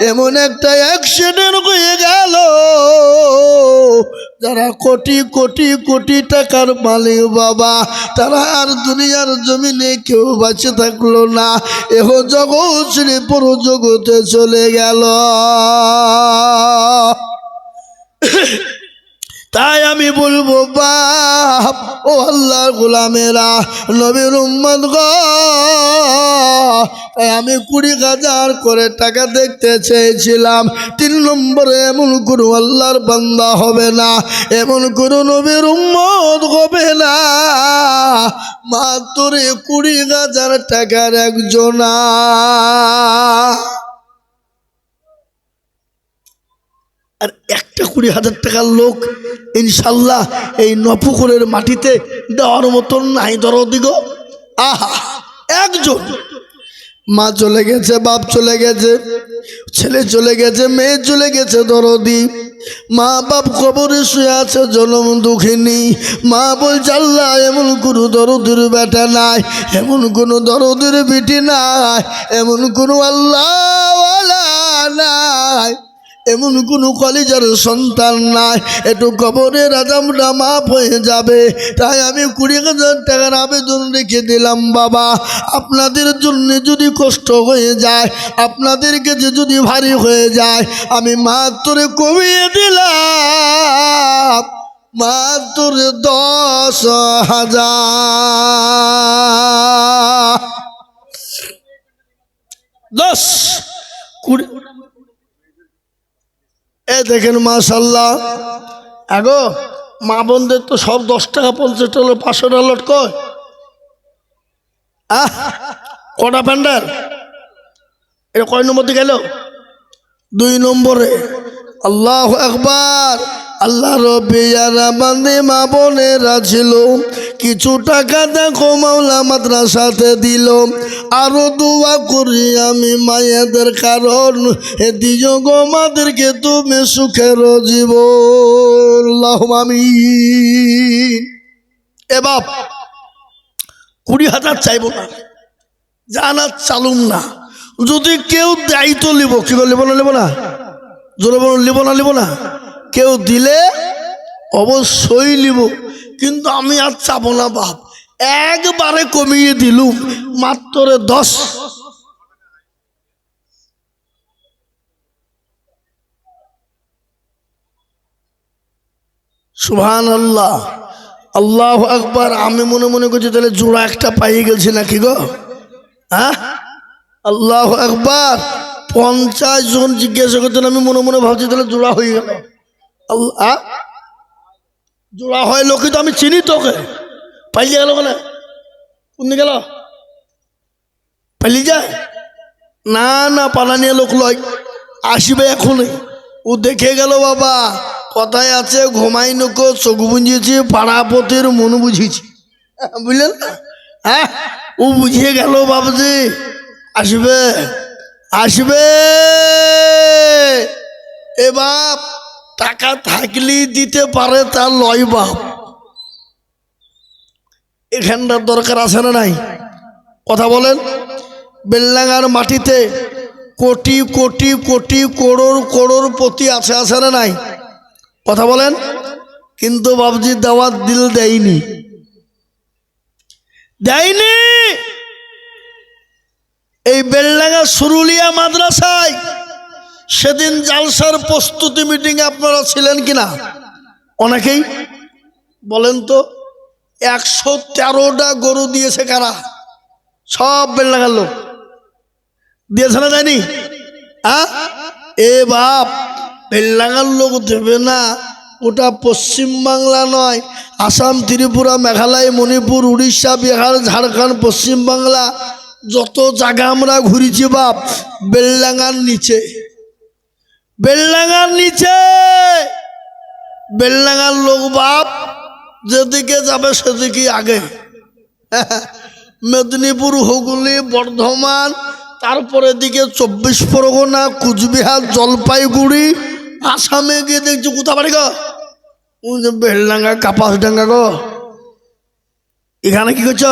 [SPEAKER 1] এমন একটা অ্যাক্সিডেন্ট হয়ে গেল। যারা কোটি কোটি কোটি টাকার মালিক বাবা, তারা আর দুনিয়ার জমিনে কেউ বাঁচে থাকলো না, এহ জগৎ ছেড়ে পুরো জগতে চলে গেল। তাই আমি বলবো বাপ, ও আল্লাহর গোলামেরা, নবীর উম্মত গো, তাই আমি 20,000 করে টাকা দেখতে চেয়েছিলাম। 3 নম্বরে এমন কোনো আল্লাহর বান্দা হবে না, এমন কোনো নবীর উম্মত হবে না, মাত্র 20,000 টাকার একজনা। আর একটা 20,000 টাকার লোক ইনশাল্লাহ এই নপুকুরের মাটিতে দেওয়ার মতন নাই। দরদি গো, আহা, একজন। মা চলে গেছে, বাপ চলে গেছে, ছেলে চলে গেছে, মেয়ে চলে গেছে, দরদি। মা বাপ কবরে শুয়ে আছে, জনম দুঃখিনী। মা বলছে আল্লাহ এমন কোনো দরদের বেটা নাই, এমন কোনো দরদের বিটি নাই, এমন কোনো আল্লাহওয়ালা নাই, এমন কোনো কলিজার সন্তান নাই, একটু কবরের আযাবটা মাফ হয়ে যাবে। তাই আমি 20,000 টাকার আবেদন রেখে দিলাম বাবা। আপনাদের জন্য যদি কষ্ট হয়ে যায়, আপনাদের কাছে যদি ভারী হয়ে যায়, আমি মাত্র কমিয়ে দিলাম মাত্র 10,000। 10 20। দেখেন মাশাল্লাহ, আগো মা বোনদের তো সব 10 টাকা 50 টাকা 500 টাকা লট কয়। কটা প্যান্ডাল? এটা কয় নম্বর দিকে গেল? 2 নম্বরে। আল্লাহু আকবার। আল্লাহ রব্বিয়ারা বান্দে মা বোনেরা ছিল, কিছু টাকা দেখো মাওলা মাদ্রাসাতে দিল। আরো দোয়া করি আমি মায়েদের, কারণ এ দিও গো মাদেরকে তুমি সুখের জীবন। আল্লাহুম্মা আমিন। এ বাপ 20,000 চাইব না, জানা চালুম না, যদি কেউ দায়িত্ব লিব। কি করে লিব না? লিব না? জোরে বলুন, লিব না? লিব না? কেউ দিলে অবশ্যই লিব, কিন্তু আমি আর চাবো না বাপ। একবারে কমিয়ে দিলুম মাত্র 10। সুবহানাল্লাহ, আল্লাহু আকবার। আমি মনে মনে করছি তাহলে জোড়া একটা পাইয়ে গেছি নাকি গো? হ্যাঁ, আল্লাহু আকবার। 50 জন জিজ্ঞাসা করতেন, আমি মনে মনে ভাবছি তাহলে জোড়া হয়ে গেল। আল্লাহ, জোড়া হয় লোক তো আমি চিনি তোকে। পাইলে গেল কেন? কোন গেল? পাইলি যায় না? না, পালানিয়া লোক লয়, আসবে এখনই। ও দেখে গেল বাবা, কথায় আছে ঘুমাই নকো চোখ বুঝিয়েছি, পাড়াপতির মন বুঝিয়েছি, বুঝলেন? হ্যাঁ, ও বুঝিয়ে গেল বাবুজি আসবে, আসবে। এ বাপ, টাকা থাকলেই দিতে পারে তার লয় বাপ। এখানটার দরকার আছে না নাই? কথা বলেন। বেলডাঙ্গার মাটিতে কোটি কোটি কোটি করোড় করোড়পতি আছে, আছে না নাই? কথা বলেন। কিন্তু বাবজি দাওয়াত দিল, দেয়নি, দেয়নি। এই বেলডাঙ্গা সুরুলিয়া মাদ্রাসায় সেদিন জালসার প্রস্তুতি মিটিং আপনারা ছিলেন কিনা? অনেকেই বলেন তো। 113টা গরু দিয়েছে কারা? সব বেলডাঙ্গার লোক দিয়েছে না, দেয়নি? হ্যাঁ, এ বাপ, বেলডাঙ্গার লোক দেবে না? ওটা পশ্চিমবাংলা নয়, আসাম, ত্রিপুরা, মেঘালয়, মণিপুর, উড়িষ্যা, বিহার, ঝাড়খণ্ড, পশ্চিমবাংলা, যত জায়গা আমরা ঘুরেছি বাপ, বেলডাঙ্গার নিচে, বেলডাঙ্গার নিচে। বেলডাঙ্গার লোক বাপ যেদিকে যাবে সেদিকে আগে। মেদিনীপুর, হুগলি, বর্ধমান, তারপরে দিকে 24 পরগনা, কুচবিহার, জলপাইগুড়ি, আসামে গিয়ে দেখছি কোথা বাড়ি গো, বেলডাঙ্গা, কাপাসডাঙ্গা গো। এখানে কি করছ?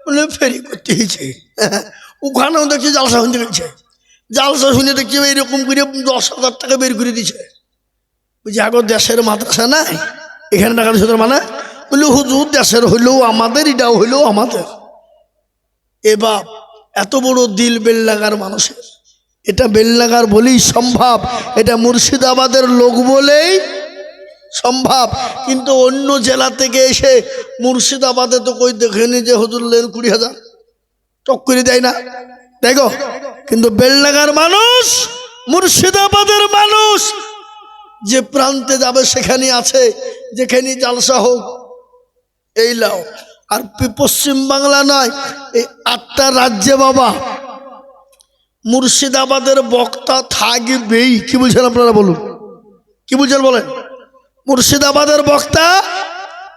[SPEAKER 1] বলে ফেরি করতে হয়েছে। ওখানেও দেখছি জালসা শুনতে গেছে। জালসা শুনে দেখছি এইরকম করে 10,000 টাকা বের করে দিচ্ছে। বুঝছি আগর দেশের মাদ্রাসা নাই, এখানে টাকা দিচ্ছে মানে। বললো হুজুর দেশের হইলেও আমাদের, এটাও হইলেও আমাদের। এবার এত বড় দিল বেলডাঙ্গার মানুষের, এটা বেলডাঙ্গার বলেই সম্ভব, এটা মুর্শিদাবাদের লোক বলেই সম্ভব। কিন্তু অন্য জেলা থেকে এসে মুর্শিদাবাদে তো কই দেখেনি যে হুজুর লেন 20,000 টক করে দেয় না, দেখো। কিন্তু বেলডাঙ্গার মানুষ, মুর্শিদাবাদের মানুষ যে প্রান্তে যাবে সেখানে আছে, যেখানে জালসা হোক এই লাও। আর পশ্চিম বাংলা নয়, এই 8টা রাজ্যে বাবা মুর্শিদাবাদের বক্তা থাকবেই। কি বুঝছেন আপনারা বলুন, কি বুঝছেন বলেন? মুর্শিদাবাদের বক্তা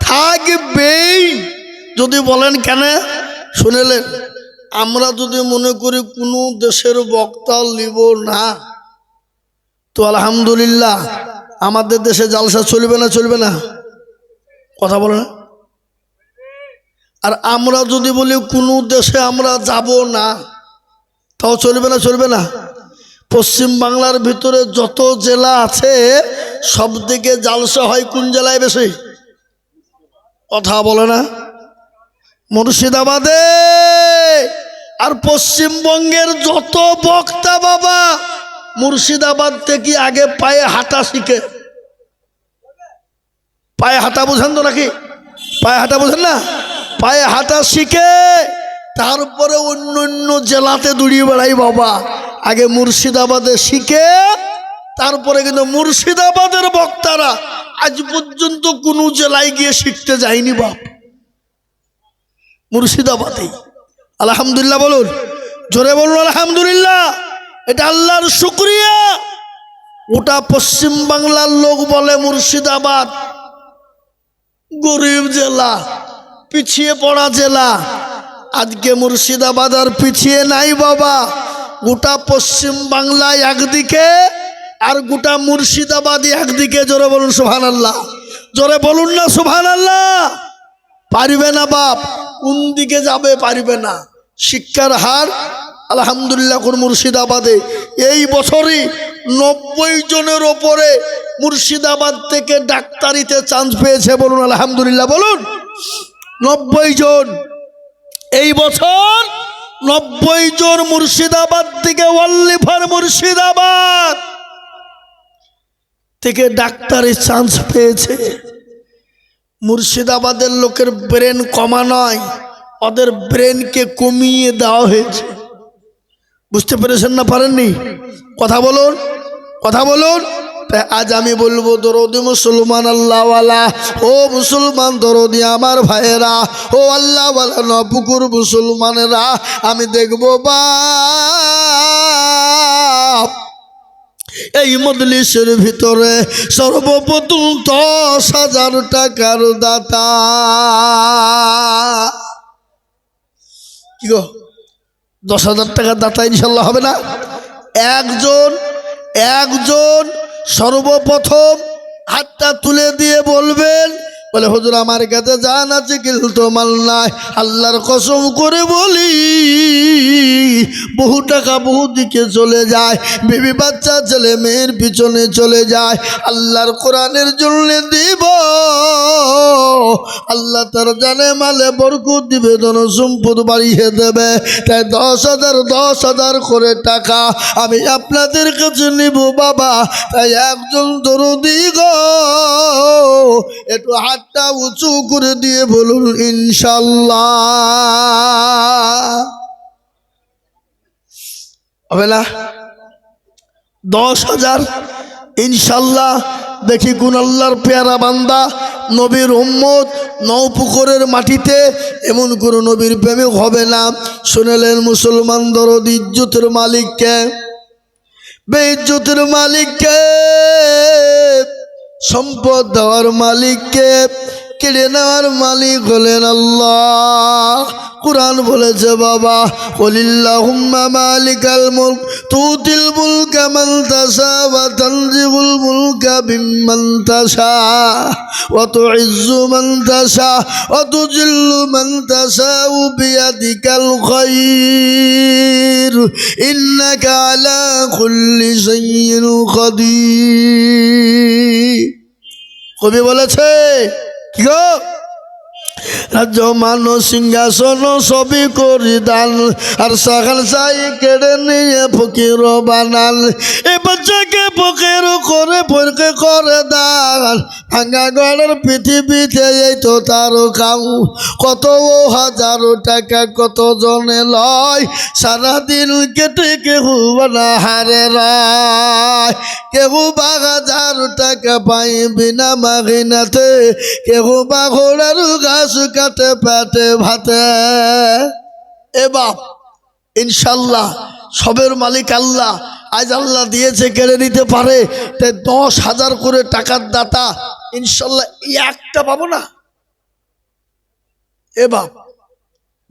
[SPEAKER 1] থাকবেই। যদি বলেন কেন, শুনেলেন, আমরা যদি মনে করি কোনো দেশের বক্তা লিব না, তো আলহামদুলিল্লাহ আমাদের দেশে জালসা চলবে না, চলবে না? কথা বলে না। আর আমরা যদি বলি কোনো দেশে আমরা যাব না, তাও চলবে না, চলবে না? পশ্চিম বাংলার ভিতরে যত জেলা আছে সব দিকে জালসা হয় কোন জেলায় বেশি? কথা বলে না? মুর্শিদাবাদে। আর পশ্চিমবঙ্গের যত বক্তা বাবা মুর্শিদাবাদ থেকে আগে পায়ে হাঁটা শিখে। পায়ে হাঁটা বোঝেন তো নাকি? পায়ে হাঁটা বোঝেন না? পায়ে হাঁটা শিখে তারপরে অন্য অন্য জেলাতে দৌড়িয়ে বেড়াই বাবা। আগে মুর্শিদাবাদে শিখে তারপরে কিন্তু মুর্শিদাবাদের বক্তারা আজ পর্যন্ত কোনো জেলায় গিয়ে শিখতে যায়নি বাপ, মুর্শিদাবাদে। আলহামদুলিল্লাহ বলুন, জোরে বলুন আলহামদুলিল্লাহ। এটা আল্লাহর শুকরিয়া। ওটা পশ্চিম বাংলার লোক বলে মুর্শিদাবাদ গরিব জেলা, পিছিয়ে পড়া জেলা। আজকে মুর্শিদাবাদ আর পিছিয়ে নাই বাবা। গোটা পশ্চিম বাংলায় একদিকে আর গোটা মুর্শিদাবাদ একদিকে। জোরে বলুন সুবহানাল্লাহ, জোরে বলুন না সুবহানাল্লাহ। পারবে না বাপ, কোন দিকে যাবে পারবে না। শিক্ষার হার আলহামদুলিল্লাহ কোন মুর্শিদাবাদে এই বছরই 90 জনের ওপরে মুর্শিদাবাদ থেকে ডাক্তারিতে চান্স পেয়েছে। বলুন আলহামদুলিল্লাহ, বলুন 90 জন। এই বছর 90 জন মুর্শিদাবাদ থেকে, ওয়াল্লিফার মুর্শিদাবাদ থেকে ডাক্তারি চান্স পেয়েছে। মুর্শিদাবাদের লোকের ব্রেন কমা নয়, ওদের ব্রেনকে কমিয়ে দেওয়া হয়েছে। বুঝতে পেরেছেন না পারেননি? কথা বলুন, কথা বলুন। তাই আজ আমি বলবো দরদি মুসলমান আল্লাহওয়ালা, ও মুসলমান দরদি আমার ভাইয়েরা, ও আল্লাহওয়ালা নপুকুর মুসলমানেরা, আমি দেখবো বাপ এই মজলিসের ভিতরে সর্বপ্রথম 10,000 টাকার দাতা। কি গো, 10,000 টাকার দাতা ইনশাল্লাহ হবে না? একজন সর্বপ্রথম হাতটা তুলে দিয়ে বলবেন, বলে হুজুর আমার কাছে জান আছে কিন্তু মাল নাই। আল্লাহর কসম করে বলি বহু টাকা বহু দিকে চলে যায়, বেবি বাচ্চা ছেলে মেয়ের পিছনে চলে যায়। আল্লাহর কোরআনের জন্য দিব, আল্লাহ তার জানে মালে বরকত দিবে, ধন সম্পদ বাড়িয়ে দেবে। তাই 10,000 করে টাকা আমি আপনাদের কাছে নিব বাবা। তাই একজন দরদি গো একটু হাতটা উঁচু করে দিয়ে বলুন ইনশাল্লাহ। হবে না? 10,000 ইনশাল্লাহ। দেখি কোন আল্লাহর পেয়ারা বান্দা নবীর উম্মত নওপুকুরের মাটিতে এমন কোন নবীর প্রেমিক হবে না। শুনেলেন মুসলমান দরদি, ইজ্জতের মালিককে, বেইজ্জতের মালিককে, সম্পদ দেওয়ার মালিককে, কেড়ে নেওয়ার মালিক হলেন আল্লাহ। কুরআন বলেছে বাবা, কুলিল্লাহুম্মা মালিকাল মুলক তুতিল মুলকা মান তাশা ওয়া তানজিউল মুলকা বিম্মান তাশা ওয়া তুইজ্জু মান তাশা ওয়া তুজিল্লু মান তাশা বিয়াদিকাল খায়র ইন্নাকা আলা কুল্লি শাইইন কাদির। কবি বলেছে কি গো, রাজ্য মানো সিংহাসন সবই করি দান, আর সাখান সাই কেড়ে নিয়ে ফকির বানান। এ বাচ্চাকে ফকির করে ফরকে করে দান, ভাঙা গড়ের পৃথিবীতে এই তো তার কাউ। কত হাজার টাকা কত জনে লয়, সারাদিন কেটে কেহু না হারে রায়। কেহু বা 1000 টাকা পাই বিনা মাগিনাতে, কেহু বা ঘোড়ার গাছ কাটে পেটে ভাতে। এ বাপ, ইনশাল্লাহ সবের মালিক আল্লাহ। আজ আল্লাহ দিয়েছে, কেড়ে নিতে পারে। তাই 10,000 করে টাকার দাতা ইনশাল্লাহ একটা পাবো না। এ বাপ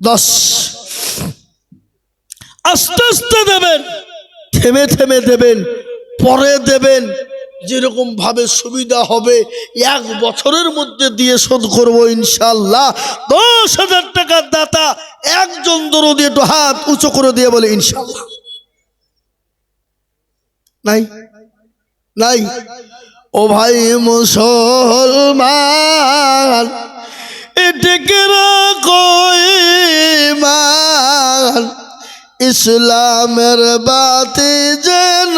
[SPEAKER 1] 10 আস্তে আস্তে দেবেন, থেমে থেমে দেবেন, পরে দেবেন, যেরকম ভাবে সুবিধা হবে। 1 বছরের মধ্যে দিয়ে শোধ করবো ইনশাল্লাহ। 10,000 টাকার দাতা একজন দরদি একটু হাত উঁচু করে দিয়ে বলে ইনশাল্লাহ। নাই নাই ও ভাই মুসলমান, এটাকে রাখো ঈমান, ইসলামের বাতি যেন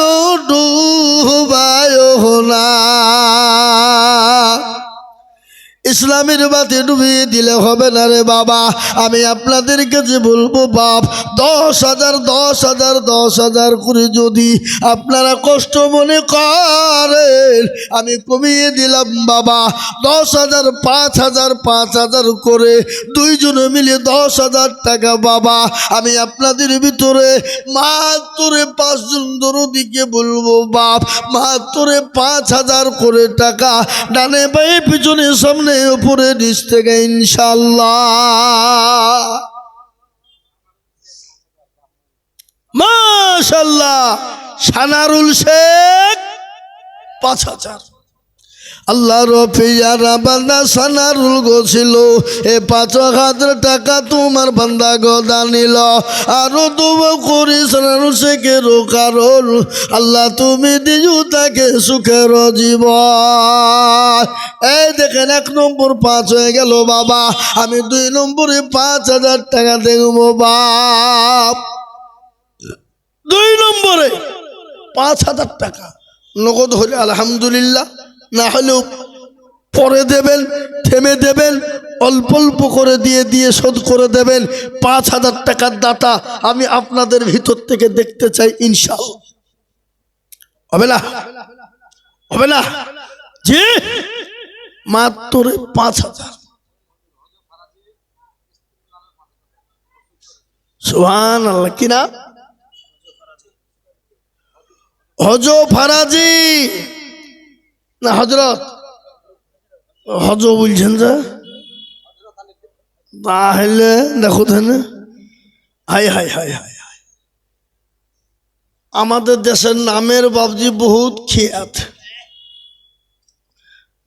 [SPEAKER 1] ডুবায় না। ইসলামের বাতি ডুবিয়ে দিলে হবে না রে বাবা। আমি আপনাদেরকে যে বলবো বাপ, 10,000 10,000 10,000 করে যদি আপনারা কষ্ট মনে করেন, আমি কমিয়ে দিলাম বাবা 10,000 5,000 5,000 করে দুইজনে মিলে 10,000 টাকা বাবা। আমি আপনাদের ভিতরে মাত্র 5 জন দরদিকে বলবো বাপ, মাত্র 5,000 করে টাকা ডানে বায়ে পিছনে সামনে উপরে নিচ থেকে ইনশাল্লাহ। মাশাআল্লাহ। সানারুল শেখ 5,000। আল্লাহর পিয়ারা বান্দা সানারুল গো ছিল, এ 5,000 টাকা তোমার বান্দা গো দানিল। আরো তুমি করি সানারুল শেখের কারণ আল্লাহ তুমি দিও তাকে সুখের জীবন। এই দেখেন 1 নম্বর 5 হয়ে গেল বাবা। আমি 2 নম্বরে 5,000 টাকা দেখবো বাপ। 2 নম্বরে 5,000 টাকা নগদ হলে আলহামদুলিল্লাহ, না হলেও পরে দেবেন, থেমে দেবেন, অল্প অল্প করে দিয়ে দিয়ে শোধ করে দেবেন। 5,000 টাকার দাতা আমি আপনাদের ভিতর থেকে দেখতে চাই ইনশাআল্লাহ। হবে না? হবে না? জি, মাত্র 5,000। সুবহানাল্লাহ। কি না? হজ ফারাজি না হজরত? হজ বলছেন যে, তাহলে দেখো না, high high high high high, আমাদের দেশের নামের বাবজি বহুত খেয়াত।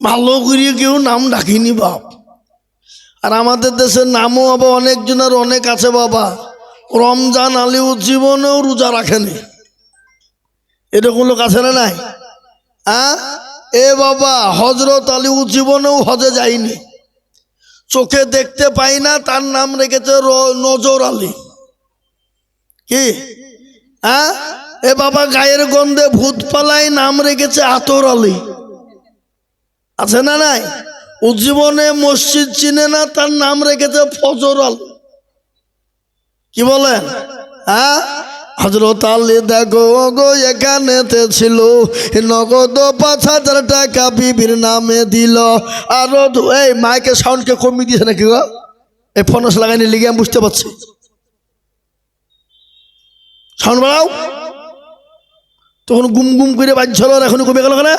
[SPEAKER 1] ভালো করিয়ে কেউ নাম ডাকিনি বাপ। আর আমাদের দেশের নামও আবার অনেকজনের অনেক আছে বাবা। রমজান আলীও জীবনেও রোজা রাখেনি, এরকম লোক আছে না নাই? এ বাবা, হজরত আলীও জীবনেও হজে যায়নি, চোখে দেখতে পাই না, তার নাম রেখেছে নজর আলী। কি? এ বাবা, গায়ের গন্ধে ভূত পালায়, নাম রেখেছে আতর আলী। আছে না নাই? ও জীবনে মসজিদ চিনে না, তার নাম রেখেছে ফজর আলী। কি বলেন? হযরত আলী দেখো গো এখানেতে ছিল, নগদ 5,000 টাকা বিবির নামে দিল। আরো এই মাইকের সাউন্ডকে কমিয়ে দিয়েছে নাকি গো? এই ফোনস লাগাইনি লিগে আমি বুঝতে পারছি। সাউন্ড বাড়াও। তখন গুম গুম করে বাজছিল, আর এখন কমে গেল কেন?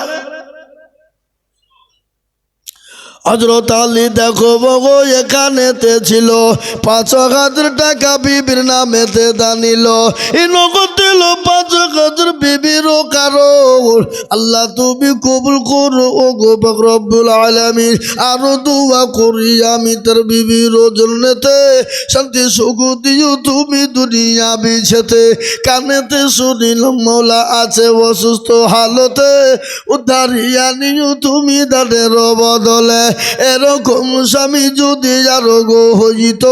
[SPEAKER 1] হযরত আলী দেখো গো এখানেতে ছিল ৫,০০০ টাকা বিবির নামেতে দানিল এই নগদ দিল ৫,০০০ বিবিরও কারণ আল্লাহ তুমি কবুল করো ও গো পাক রব্বুল আলামিন আরো দোয়া করি আমি তার বিবির জন্যতে শান্তি সুখ দিও তুমি দুনিয়া বিছেতে কানেতে শুনিলাম মৌলা আছে অসুস্থ হালতে উদ্ধারিয়া নিও তুমি দানের বদলে এরকম স্বামী যদি আরো গো হইত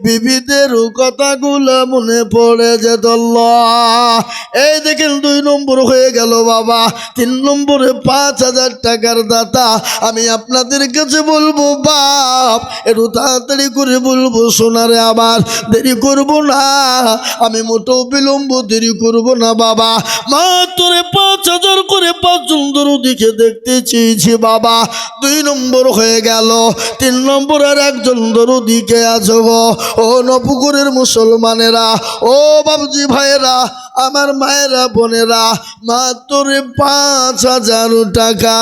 [SPEAKER 1] বিবিদের কথাগুলো মনে পড়ে যেত আল্লাহ। এই দেখেন ২ নম্বর হয়ে গেল বাবা। ৩ নম্বরে ৫,০০০ টাকার দাতা। আমি আপনাদের কাছে বলবো বাপ একটু তাড়াতাড়ি করে বলবো সোনারে আমার দেরি করব না, আমি মোটেও বিলম্ব দেরি করব না বাবা। মাত্র ৫,০০০ করে ৫ জন দরদিকে দেখতে চেয়েছি বাবা। ২ নম্বর হয়ে গেল। ৩ নম্বরের একজন দরদিকে আছো গো ও নপুকুরের মুসলমানেরা, ও বাবজি ভাইয়েরা, আমার মায়েরা বোনেরা, মাত্র ৫,০০০ টাকা।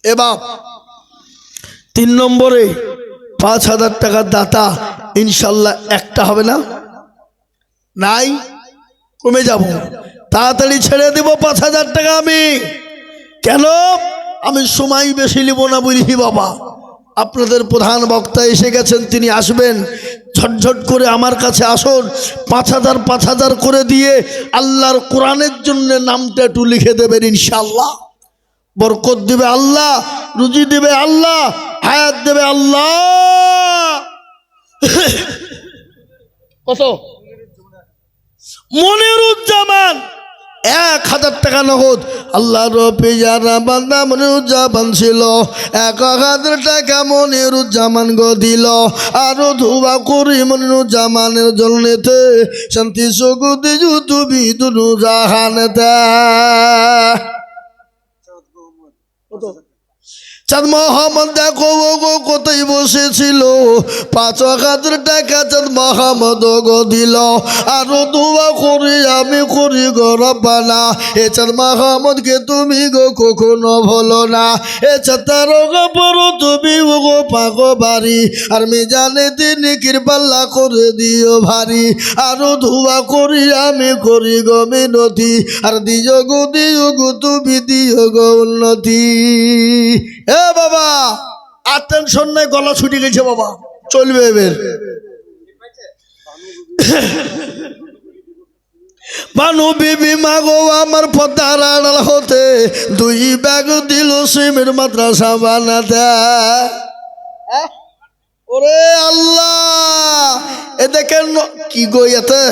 [SPEAKER 1] এবার ৩ নম্বরে ৫,০০০ টাকার দাতা ইনশাল্লাহ একটা হবে না, নাই কমে যাব। তাড়াতাড়ি ছেড়ে দেব ৫,০০০ টাকা আমি। কেন? আমি সময় বেশি নিব না বুঝি বাবা। আপনাদের প্রধান বক্তা এসে গেছেন, তিনি আসবেন। ঝটঝট করে আমার কাছে আসুন। ৫,০০০ ৫,০০০ করে দিয়ে আল্লাহর কোরআনের জন্য নামটা একটু লিখে দেবেন ইনশাল্লাহ। বরকত দেবে আল্লাহ, রুজি দেবে আল্লাহ, হায়াত দেবে আল্লাহ। কত? মনিরুজ্জামান ১,০০০ টাকা নগদ। আল্লাহর পেয়ারা বান্দা মনিরুজ্জামান ছিল, ১,০০০ টাকা মনিরুজ্জামান গো দিল। আরো ধোয়া করি মনিরুজ্জামানের জন্যতে শান্তি সুখ দিও তুমি দুনু জাহানেতে। চাঁদ মোহাম্মদ দেখো গো কোথায় বসেছিল, ৫,০০০ টাকা চাঁদ মোহাম্মদ গো দিল। আরো দোয়া করি আমি করি গো রব্বানা, এ চাঁদ মোহাম্মদকে তুমি গো কখনো ভুলো না। এ চাঁদার গো তুমি গো পাগো বাড়ি, আর মিজানে দিন কৃপাল্লা করে দিও ভারী। আরো দোয়া করি আমি করি গো মিনতি, আর দিও গো তুমি দিও গো উন্নতি। এ বাবা আর টেনশন নাই, গলা ছুটে গেছে বাবা, চলবে এবার। বানু বিবি মাগো আমার পদ্মার আড়াল হতে ২ ব্যাগ দিল সিমের মাদ্রাসা বানাতে। ওরে আল্লাহ, এ দেখেন কি গো এতে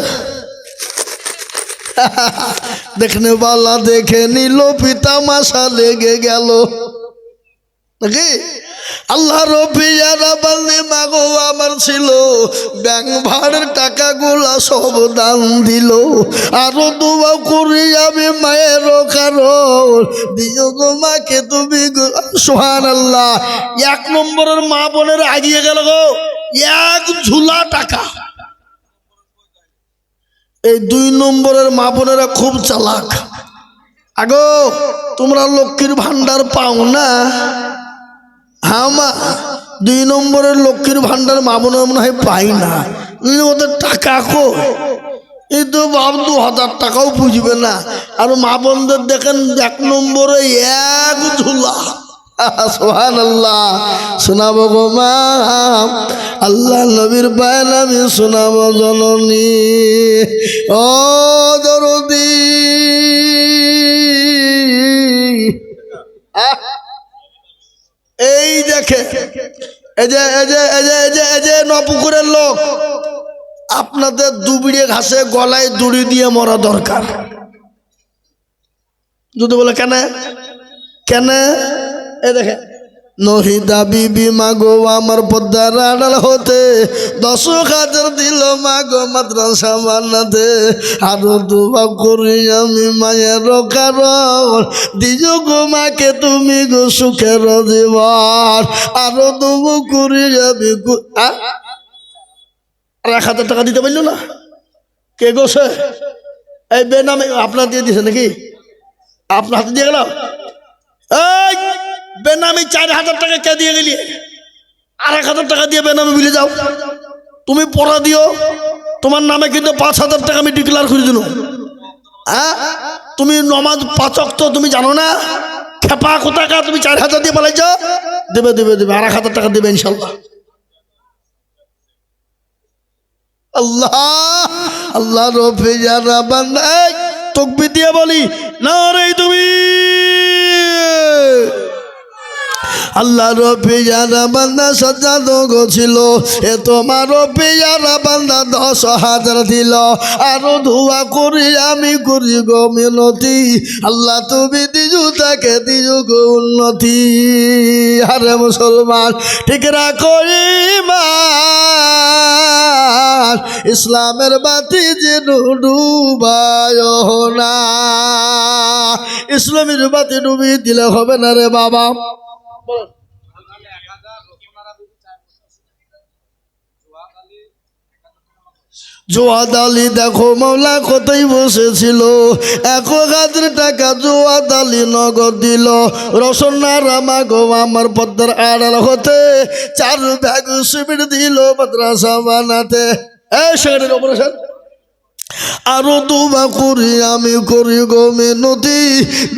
[SPEAKER 1] দেখনে বালা দেখে নিল, পিতা মাসা লেগে গেল নাকি। আল্লাহ রবিয়ারা বান্দি মাগো আমার ছিল, ব্যাংক ভাড়ের টাকাগুলা সব দান দিল। আরো দোয়া করি আমি মায়ের কারণ দিও গো মাকে তুমি গো। সুবহানাল্লাহ। ১ নম্বরের মা বোনের আগিয়ে গেল গো ১ ঝুলা টাকা। এই ২ নম্বরের মা বোনেরা খুব চালাক। আগো তোমরা লক্ষ্মীর ভান্ডার পাও না? হ্যাঁ মা, ২ নম্বরের লক্ষ্মীর ভান্ডার মা বোনের মনে হয় পাই না। ওদের টাকা কো, এই তো বাপ ২,০০০ টাকাও বুঝবে না। আর মা বোনদের দেখেন ১ নম্বরে ১ ঝুলা। সুবহানাল্লাহ। শোনাবো গো মা আল্লাহ নবীর বায়ান আমি শোনাবো জননী। ও দরদি এই দেখে এই যে নপুকুরের লোক, আপনাদের দুবিড়ে ঘাসে গলায় দড়ি দিয়ে মরা দরকার। যদি বলে কেন কেন, এ দেখে নহিদা বিবি মাগো আমার পদ্মার আড়াল হতে ১০,০০০ দিল মাগো মাদ্রাসা বানাতে। আরো দোয়া করি আমি মায়ের কারণ দিও গো মাকে তুমি গো সুখের জীবন। আরো দোয়া করি আমি। আর ১,০০০ টাকা দিতে পারল না কে গোসে? এই বেনামে আপনার দিয়ে দিছে নাকি? আপনার হাতে দিয়ে গেলাম। এই বেনামি 4,000 টাকা কে দিয়ে গেলি? 1,000 টাকা দিয়ে বেনামি বিলে যাও। তুমি পড়া দিও, তোমার নামে কিন্তু 5,000 টাকা আমি ডিক্লার করে দিল। হ্যাঁ, তুমি নমাজ 5 ওয়াক্ত তুমি জানো না? খেপা কোথাকা, তুমি 4,000 দিয়ে পালাইছ। দেবে দেবে দেবে, 1,000 টাকা দেবে ইনশাল্লাহ। আল্লাহ আল্লাহ রফে যারা বান্দা তকবীর দিয়ে বলি না রে তুমি। আল্লাহ রফে যারা বান্দা সাজ্জাদ ছিল, এ তোমার রফে যারা বান্দা 10,000 দিল। আরো দোয়া করি আমি করি গো মিনতি, আল্লাহ তুমি দিজু তাকে দিজু গো উন্নতি। আরে মুসলমান ঠিক রাখো ঈমান, ইসলামের বাতি যেন ডুবায় না। ইসলামের বাতি ডুবিয়ে দিলে হবে না রে বাবা। জোয়াদ আলী দেখো মাওলা কোথায় বসেছিল, 1,000 টাকা জোয়াদ আলী নগদ দিল। রসনা রামা গো আমার পদ্মার আড়াল হতে 4 ব্যাগ সিমেন্ট দিল মাদ্রাসা বানাতে। সেখানে অপারেশন। আরো দোয়া করি আমি করি গো মিনতি,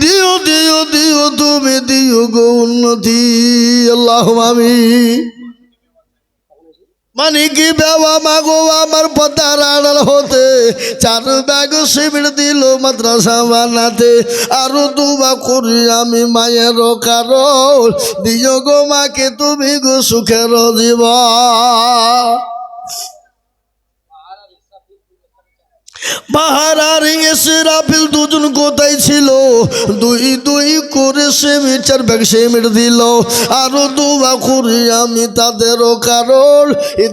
[SPEAKER 1] দিও দিও দিও তুমি দিও গো উন্নতি। আল্লাহ আমিন। মানে কি বাবা মাগো আমার পদ্মার আড়াল হতে 4 ব্যাগ সিমেন্ট দিল মাদ্রাসা বানাতে। আরো দোয়া করি আমি মায়ের কারণ, দিও গো মাকে তুমি গো সুখের জীবন। বাহার আর ইসরাফিল দুজন কোথায় ছিল, 2 করে সিমেন্ট 4 ব্যাগ সিমেন্ট দিল। আরো দোয়া করি আমি তাদেরও কারণ,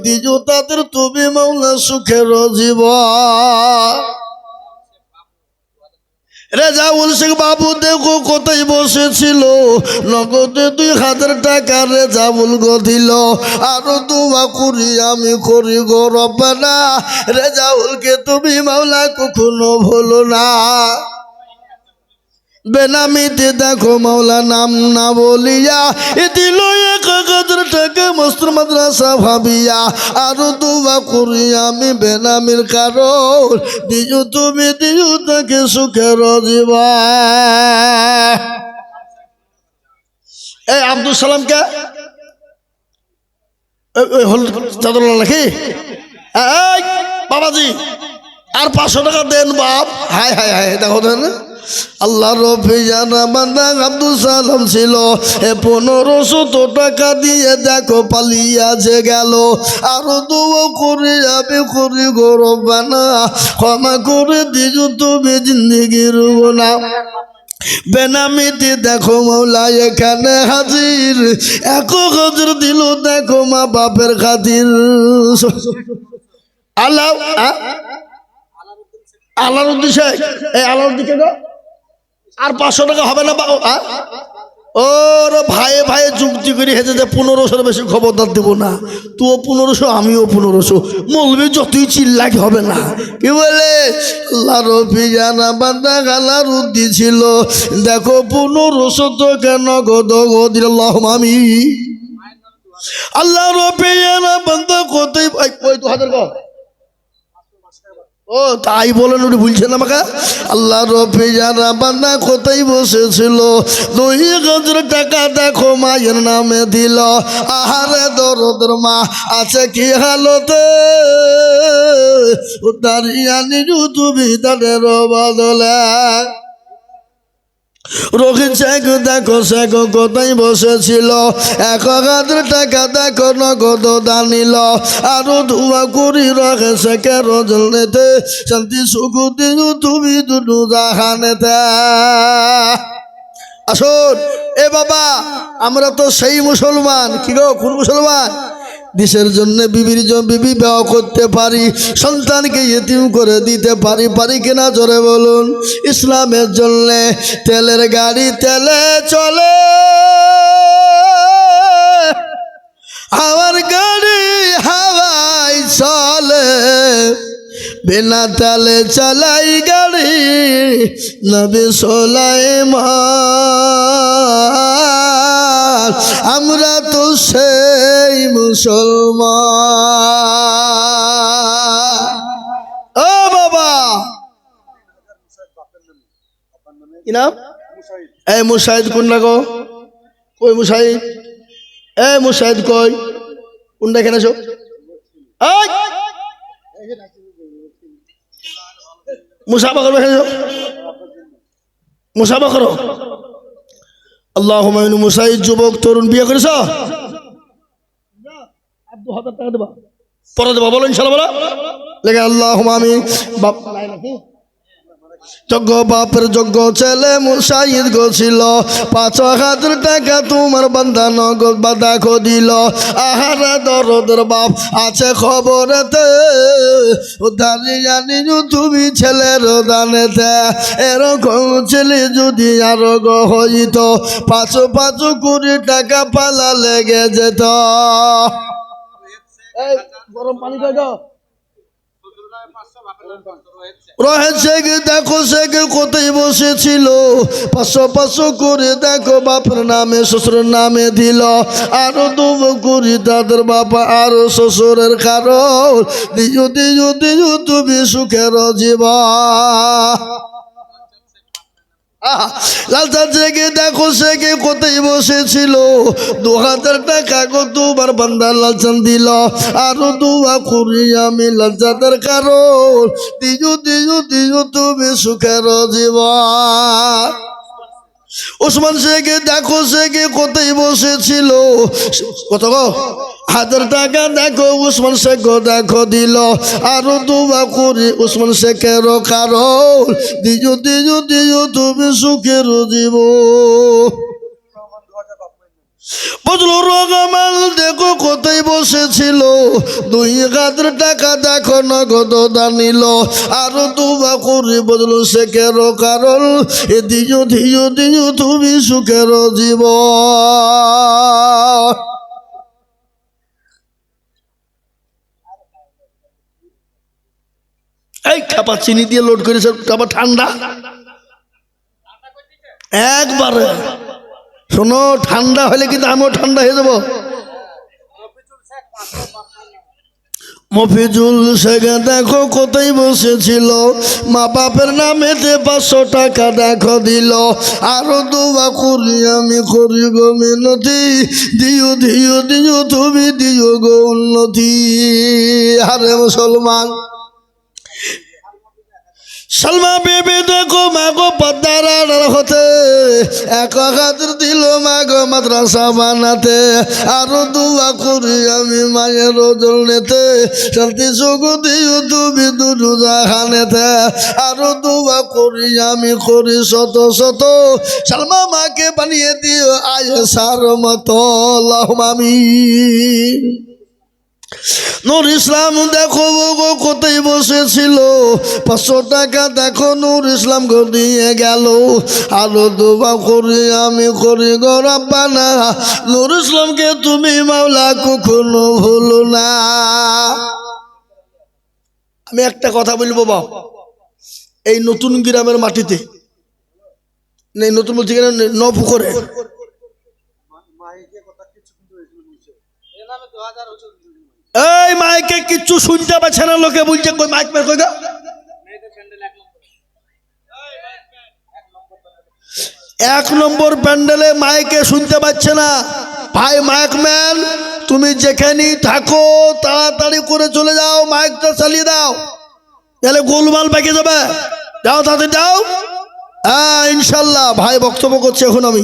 [SPEAKER 1] দিও তাদের তুমি মাওলা সুখের জীবন। রেজাউল শেখ বাবু দেখো কোথায় বসেছিল, নগদে 2,000 টাকা রেজাউল গো দিল। আরো দোয়া করি আমি করি গো রব্বানা, রেজাউলকে তুমি মাওলা কখনো ভুলো না। বেনামিতে দেখো মাওলা নাম না বলিয়া দিল 1,000 টাকা মস্ত মাদ্রাসা ভাবিয়া। আরো দোয়া করি আমি বেনামির কারণ, দিও তুমি দিও তাকে সুখের জীবন। এই আব্দুল সালামকে চাদর নাকি? এই বাবাজি আর 500 টাকা দেন বাপ। হায় হায় হায়, দেখো দেন। আল্লাহ রফি জানা বান্দা আব্দুল সালাম ছিল, 1,500 টাকা দিয়ে দেখো পালিয়া যে গেল। আরো দোয়া করে আমি করি গো রব্বানা, ক্ষমা করে দিও তুমি জিন্দেগির গুনাহ। বেনামিতে দেখো মাওলা এখানে হাজির, 1,000 দিল দেখো মা বাপের খাতির। আল্লাহ আলাউদ্দিন শেখ, এই আলাউদ্দিন কে গো? আর 500 টাকা হবে না? ওর ভাইয়ে ভাইয়ে যুক্তি করে হেঁটে যে 1500 বেশি খবরদার দেবো না। তুও 1500 আমিও 1500, মৌলবি যতই চিল্লাকি হবে না। কি বলে আল্লাহ রফি জানা বান্দা গালার উদ্দি ছিল, দেখো 1500 টাকা নগদ দিল। আল্লাহ আমি আল্লাহ রফি জানা বান্দা কোথায় 2,000 কর। ও তাই বলেন, উনি ভুলছেন আমাকে। আল্লাহ রফি জানা বান্দা কোথায় বসেছিল, 2,000 টাকা দেখো মায়ের নামে দিল। আহারে দরদের মা আছে কি হালতে, দাঁড়িয়ে আনি তুমি তাদের বদলে। রোহিত শেখ দেখো শেখ কোথায় বসেছিল, 1,000 টাকা দেখো নগদ দানিল। আরো ধোয়া করি রহে শেখের জলনেতে, শান্তি সুখ দিও তুমি দুনু জাহানেতে। আসুন এ বাবা, আমরা তো সেই মুসলমান। কি গো, কোন মুসলমান? দেশের জন্য বিবি বিবাহ করতে পারি, সন্তানকে ইতিম করে দিতে পারি, পারি কিনা জোরে বলুন। ইসলামের জন্য তেলের গাড়ি তেলে চলে, আমার গাড়ি হাওয়ায় চলে। বিনা তালে চালাই গাড়ি নবী সুলাইমান আমরা তো সেই মুসলমান। ও বাবা কি নাম? এই মুশাহিদ কোনটা গো? কই মুশাহিদ? এই মুশাহিদ কই? কোনটা এখানে আছো? মুসাফা করবে এখানে মুসাফা করো। আল্লাহুম্মা ইন্নী মুশাহিদ যুবক তরুণ বিয়ে করেছ? 2,000 টাকা দেবা পরে দেবা বলো ইনশাআল্লাহ বলো লেগে আল্লাহুম্মা আমিন। বাপ নাই নাকি? যোগ্য বাপের যোগ্য ছেলে মুশাহিদ গো ছিল 5,000 টাকা তোমার বান্দা নগদ বাদাখো দিল। আহারা দরদের বাপ আছে খবরেতে উদ্ধারি জানি তুমি ছেলের দানেতে এরকম ছেলে যদি আরো গো হইত 5 কোটি টাকা পালা লেগে যেত। গরম পানি খাই গো রয়েছে গে দেখো সে গে কোথায় বসেছিল 500 করে দেখো বাপের নামে শ্বশুরের নামে দিল আরো 2 কোটি তাদের বাবা আরো শ্বশুরের কারণ দিও দিও দিও তুমি সুখের জীবন। লালচা জেগে দেখো সে গে কোথায় বসেছিল 2,000 টাকা গো তোমার বান্দা লালচান দিল আরো 2 কোটি আমি লালচাদের কারণ দিও দিও দিও তুমি সুখের জীবন। ওসমান শেখে দেখো শেখে কোথায় বসেছিল কত গো 1,000 টাকা দেখো ওসমান শেখ দেখো দিল আরো 2 কোটি ওসমান শেখের কারণ দিও দিও দিও তুমি সুখের জীবন। বদলু রহমান দেখো কোথায় বসেছিল 2,000 টাকা দেখো নগদ দানিল আরো 2 কোটি বদলু শেখের কারণ এ দিও দিও দিও তুমি সুখের জীবন। এই খাপা চিনি দিয়ে লোড করেছে খাবার ঠান্ডা একবারে শোনো ঠান্ডা হলে কিন্তু আমিও ঠান্ডা হয়ে যাবো। মফিজুল শেখ দেখো কোথায় বসেছিল মা বাপের নামেতে 500 টাকা দেখো দিল আরো 2 কোটি আমি করি গো মিনতি দিও দিও দিও তুমি দিও গো উন্নতি। আরে মুসলমান সালমা বেবি দেখো মাগো পদ্মার হতে 1,000 দিল মাগো মাদ্রাসা বানাতে আরো 2 কোটি আমি মায়ের ওজন নেতে শান্তি সুখ দিও তুমি দুটো জাহানেতে আরো 2 কোটি আমি করি শত শত সালমা মাকে বানিয়ে দিও আয়েশার মতো আল্লাহুম্মা আমিন। নূর ইসলাম দেখো গো কোথায় বসেছিল 500 টাকা দেখো নূর ইসলাম গো দিয়ে গেল আরো 2 কোটি আমি করি গো রব্বানা নূর ইসলামকে তুমি মাওলা কখনো ভুলো না। আমি একটা কথা বলবো বাপ এই নতুন গ্রামের মাটিতে নেই নতুন বলছি কেন নপুকুরে এই মাইকে কিচ্ছু শুনতে পাচ্ছে না লোকে বলছে কই মাইক বের কই গা 1 নম্বর প্যান্ডেলে মাইকে শুনতে পাচ্ছে না ভাই মাইক ম্যান তুমি যেখানেই থাকো তাড়াতাড়ি করে চলে যাও মাইকটা চালিয়ে দাও তাহলে গোলমাল পেকে যাবে যাও তাড়াতাড়ি যাও। হ্যাঁ ইনশাল্লাহ ভাই বক্তব্য করছে এখন আমি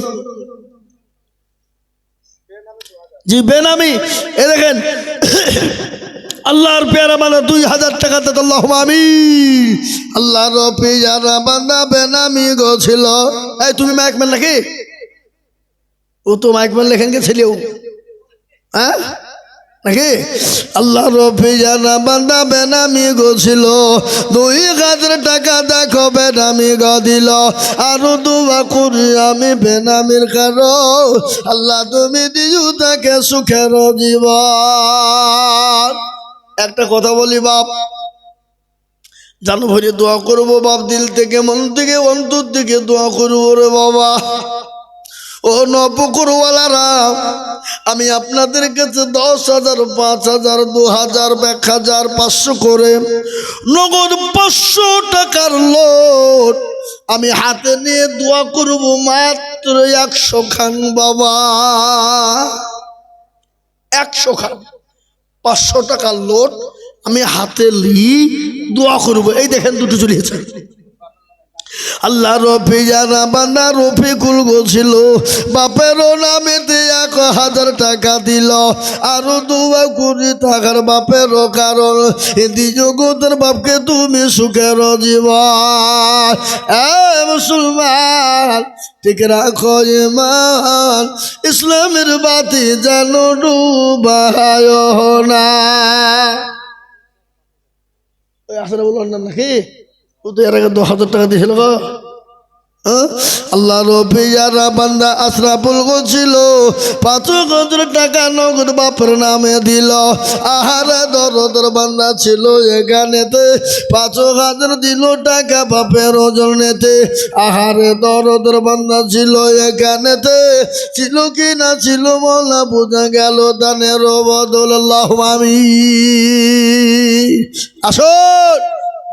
[SPEAKER 1] জি বেনামি এ দেখেন আল্লাহর পেয়ারা বান্দা 2,000 টাকা দিত আল্লাহুম্মা আমিন। আল্লাহর পেয়ারা বান্দা বেনামি গো ছিল এই তুমি মাইকম্যান নাকি ও তো মাইকম্যান লেখেন কে ছেলেও হ্যাঁ নাকি আল্লাহর পেয়ারা বান্দা বেনামি গো ছিল 2,000 টাকা দেখো বেনামি গো দিল আরো 2 কোটি আমি বেনামির কারণ আল্লাহ তুমি দিও তাকে সুখের জীবন। একটা কথা বলি বাপ জানো ভরে দোয়া করবো বাপ, দিল থেকে মন থেকে অন্তর থেকে দোয়া করবো রে বাবা। ও নবপুরওয়ালারা, আমি আপনাদের কাছে 10,000, 5,000, 2,000, 1,000, 500 করে নগদ 500 টাকার লোট আমি হাতে নিয়ে দোয়া করব মাত্র 100 খান বাবা। 100 খান 500 টাকার লোট আমি হাতে নিয়ে দোয়া করব। এই দেখেন দুটো চলিয়েছে। আল্লাহ রফি জানা বান্দা রফিকুল গোছিল বাপেরও নামেতে 1,000 টাকা দিল, আরো দোয়া করি টাকার বাপেরও, কারণ এই জগতের বাপকে তুমি সুখের জীবন। মুসলমান ঠিক রাখো ইমান, ইসলামের বাতি যেন ডুবায় না। আসলে বলুন না নাকি এর আগে 10,000 টাকা দিয়েছিল গো। আল্লাহ রবি যারা বান্দা আশরাফুল ছিল 5,000 টাকা নগদ বাপের নামে দিল। আহারে দরদর বান্দা ছিল এখানেতে 5,000 দিল টাকা বাপের ওজনেতে। আহারে দরদর বান্দা ছিল এখানেতে, ছিল কি না ছিল মোলা বোঝা গেল দানের বদল। আল্লাহু আমিন। আসুন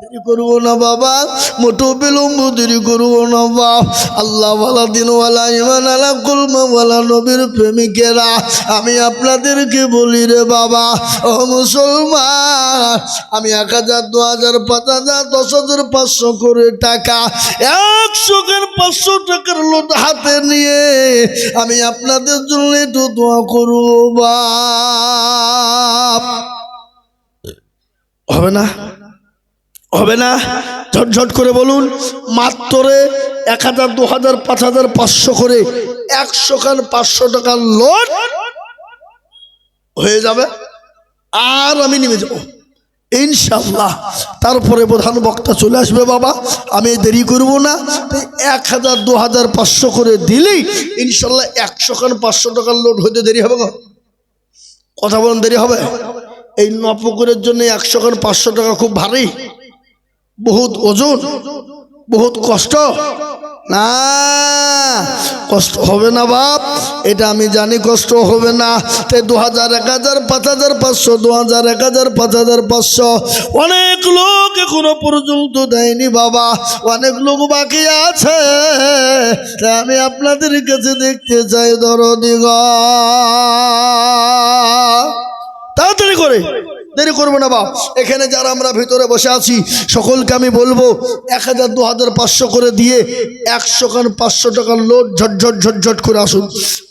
[SPEAKER 1] দেরি করবো না বাবা, মোটো বিলম্ব দেরি করবো না বাবা। আল্লাহ ওয়ালা দিনওয়ালা ইমান আলা কুলমাওয়ালা নবীর প্রেমিকেরা, আমি আপনাদেরকে বলি রে বাবা, ও মুসলমান, আমি 1,000, 2,000, 5,000, 10,000, 500 করে টাকা 100 টাকার লোট হাতে নিয়ে আমি আপনাদের জন্য একটু দোয়া করবো বাপ। হবে না? হবে না? ঝটঝট করে বলুন। মাত্র 1,000, 2,000, 5,000, 500 করে 100 খান 500 টাকার লোট হয়ে যাবে, আর আমি নেমে যাব ইনশাআল্লাহ। তারপরে প্রধান বক্তা চলে আসবে বাবা, আমি দেরি করব না। 1,000, 2,000, 500 করে দিলেই ইনশাআল্লাহ 100 খান 500 টাকার লোট হইতে দেরি হবে গো। কথা বলেন, দেরি হবে? এই নপুকুরের জন্য 100 খান 500 টাকা খুব ভারী, বহুত ওজন, বহুত কষ্ট না। কষ্ট হবে না বাপ, এটা আমি জানি কষ্ট হবে না। তাই 2,000, 1,000, 5,000, 500, 2,000, 1,000, 5,000, 500 অনেক লোক এখনো পর্যন্ত দেয়নি বাবা, অনেক লোক বাকি আছে। তাই আমি আপনাদের কাছে দেখতে চাই দরদি গো, তাড়াতাড়ি করে, দেরি করবো না বাপ। এখানে যারা আমরা ভিতরে বসে আছি সকলকে আমি বলবো 1,000, 2,000, 500 করে দিয়ে 100 খান 500 টাকার লোড ঝটঝট ঝটঝট করে আসুন।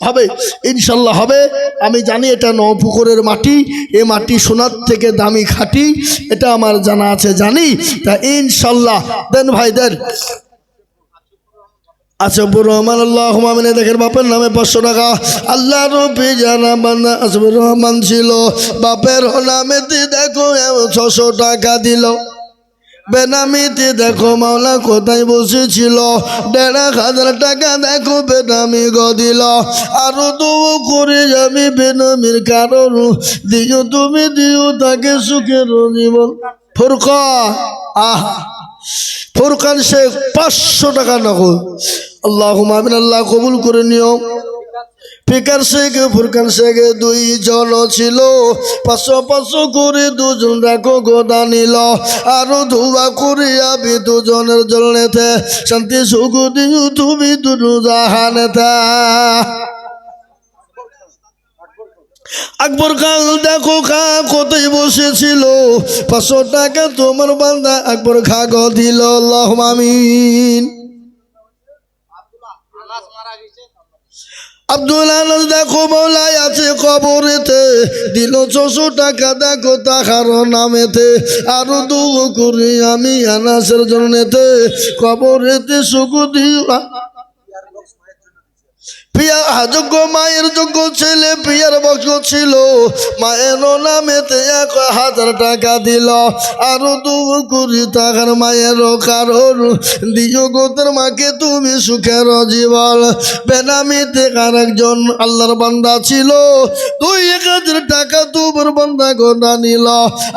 [SPEAKER 1] হবে ইনশাল্লাহ হবে। আমি জানি এটা নপুকুরের মাটি, এ মাটি সোনার থেকে দামি খাঁটি, এটা আমার জানা আছে, জানি। তা ইনশাল্লাহ দেন ভাই দেন। আসিফুর রহমান, আল্লাহ মামিনে দেখেন বাপের নামে 500 টাকা। আল্লাহ রবি জানা বান্দা আসিফুর রহমান ছিল বাপের নামেতে দেখো 600 টাকা দিল। বেনামিতে দেখো মাওলা কোথায় বসেছিল 1,500 টাকা দেখো বেনামি গো দিল। আরো তো করে যাবি বেনামির কারণ দিও তুমি, দিও তাকে সুখের জীবন। ফুরকান, আহা ফুরকান শেখ 500 টাকা নগদ। আল্লাহুম্মা আমিন, আল্লাহ কবুল করে নিও। ফিকার শেখ, ফুরকান শেখ 2 জন ছিল, 500 করে 2 জন দেখো গোদা নিল। আরো দোয়া করে আমি 2 জনের জন্যতে শান্তি সুখ দিও তুমি দুটো জাহানেতে। আকবর খান দেখো খা কোথায় বসেছিল 500 টাকা তোমার বান্দা আকবর খা গো দিল। আল্লাহুম্মা আমিন। আব্দুল আনাস দেখো মৌলাই আছে কবরেতে দিল 600 টাকা দেখো তাহার নামেতে। আরো দোয়া করি আমি আনাসের জন্যতে কবরেতে সুখ দিও। পিয়া যোগ্য মায়ের যোগ্য ছেলে পিয়ার বক্স ছিল, মায়ের নামেতে 1000 টাকা দিল, আরো 2 কোটি টাকার মায়ের কারণ দিও গো তোর মাকে তুমি সুখের জীবন। বেনামিতে আরেকজন আল্লাহর বান্দা ছিল, 1000 টাকা তোমার বান্দা গোনা নিল,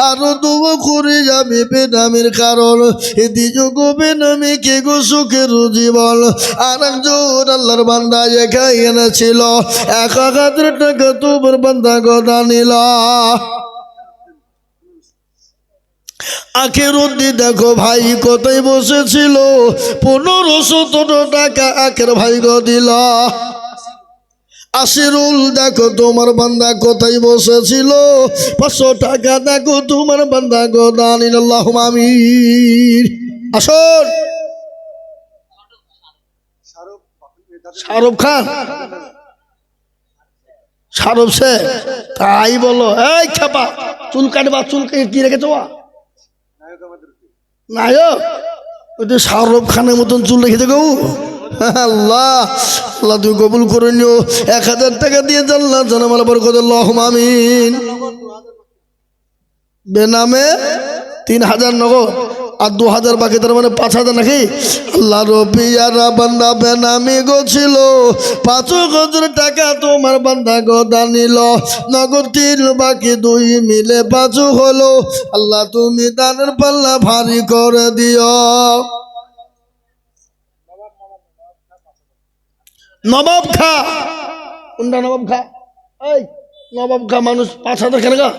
[SPEAKER 1] আরো 2 কোটি যাবে বেনামির কারণ দিও গো বেনামিকে গো সুখের জীবন। আরেকজন আল্লাহর বান্দা এখানে ছিল, 1000 টাকা তোমার বান্দা গোনা নিল। আখের অব্দি দেখো ভাই কোথায় বসেছিল, 1500 টাকা আখের ভাই গো দিল। আশিরুল দেখো তোমার বান্দা কোথায় বসেছিল, 500 টাকা দেখো তোমার বান্দা গো দান নিল। আল্লাহুম্মা আমিন। আসুন শাহরুখ খান, শাহরুখ সে তাই বলো, এই খেপা চুল কাটবা, চুল কি রেখেছো নায়ক? ওই তো শাহরুখ খানের মতন চুল রেখেছে গো। আল্লাহ আল্লাহ তুই কবুল করে নিও। 1000 টাকা দিয়ে জানলাম জানামালা বরকত। আল্লাহুম্মা আমিন। বেনামে 3000 নগদ আর 2000 বাকি, তার মানে 5000 নাকি? আল্লাহ রবিয়ারা বান্দা বেনামি গো ছিল, 5000 টাকা তোমার বান্দা গো দানিল, নগদ 3 বাকি 2 মিলে 5 হলো। আল্লাহ তুমি দানের পাল্লা ভারী করে দিও। নবাব খা, কোনটা নবাব খা? এই নবাব খা মানুষ 5000 কেন গা?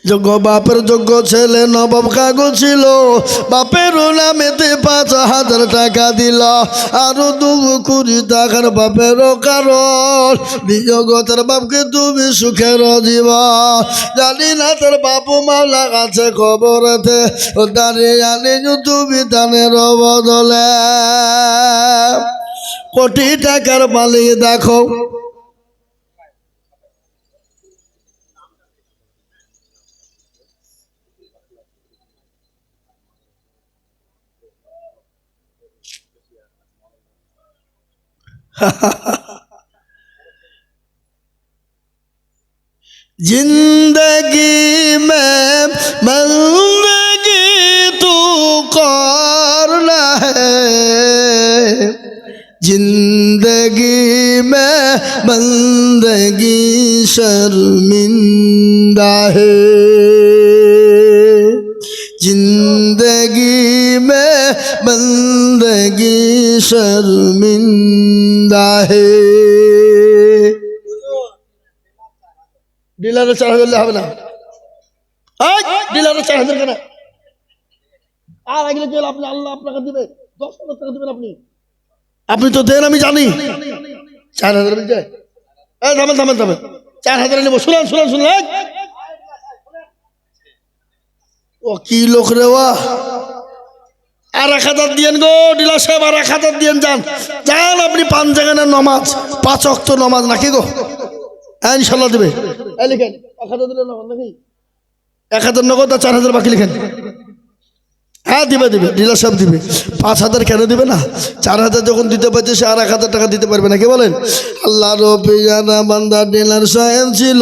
[SPEAKER 1] যোগ্য বাপের যোগ্য ছেলে নবাব কাগো ছিল, বাপের নামেতে 5000 টাকা দিল, আরো 2 কোটি টাকার বাপের কারণ দিও গো তার বাপকে তুমি সুখের জীবন। জানি না তার বাপু মাওলা কাছে খবরেতে দাঁড়িয়ে আনি তুমি দানের বদলে কোটি টাকার মালিক দেখো। जिंदगी में बंदगी तू करना है, जिंदगी में बंदगी शर्मिंदा है, जिंदगी में बंदगी शर्मिंदा है। ডিলারে 4000 হবে না? ডিলারে 4000 কেন? আর আগে চল আপনি, আল্লাহ আপনাকে দিবে 10,000 টাকা দিবেন আপনি। আপনি তো দেন আমি জানি। 4000 মিলছে? এই থামেন থামেন থামেন, 4000 নেবো। শুনেন শুনেন শুনেন, ও কি লোক রে ওয়া। আর 1000 দিয়েন গো ডিলার সাহেব, আর 1000 দিয়েন। যান যান আপনি 5 জায়গায় নামাজ, 5 ওয়াক্ত নামাজ নাকি গো? ইনশাল্লাহ দিবে। লিখেন 1000 দিলে নগদ নাকি? 1000 নগদ আর 4000 বাকি লিখেন। হ্যাঁ দিবে দিবে, ডিলার সাহেব দিবে। 5000 কেন দিবে না? 4000 যখন দিতে পারছে সে আর 1000 টাকা দিতে পারবে না, কি বলেন? আল্লাহ রবিয়ানা বান্দা ডিলার সাহেব ছিল।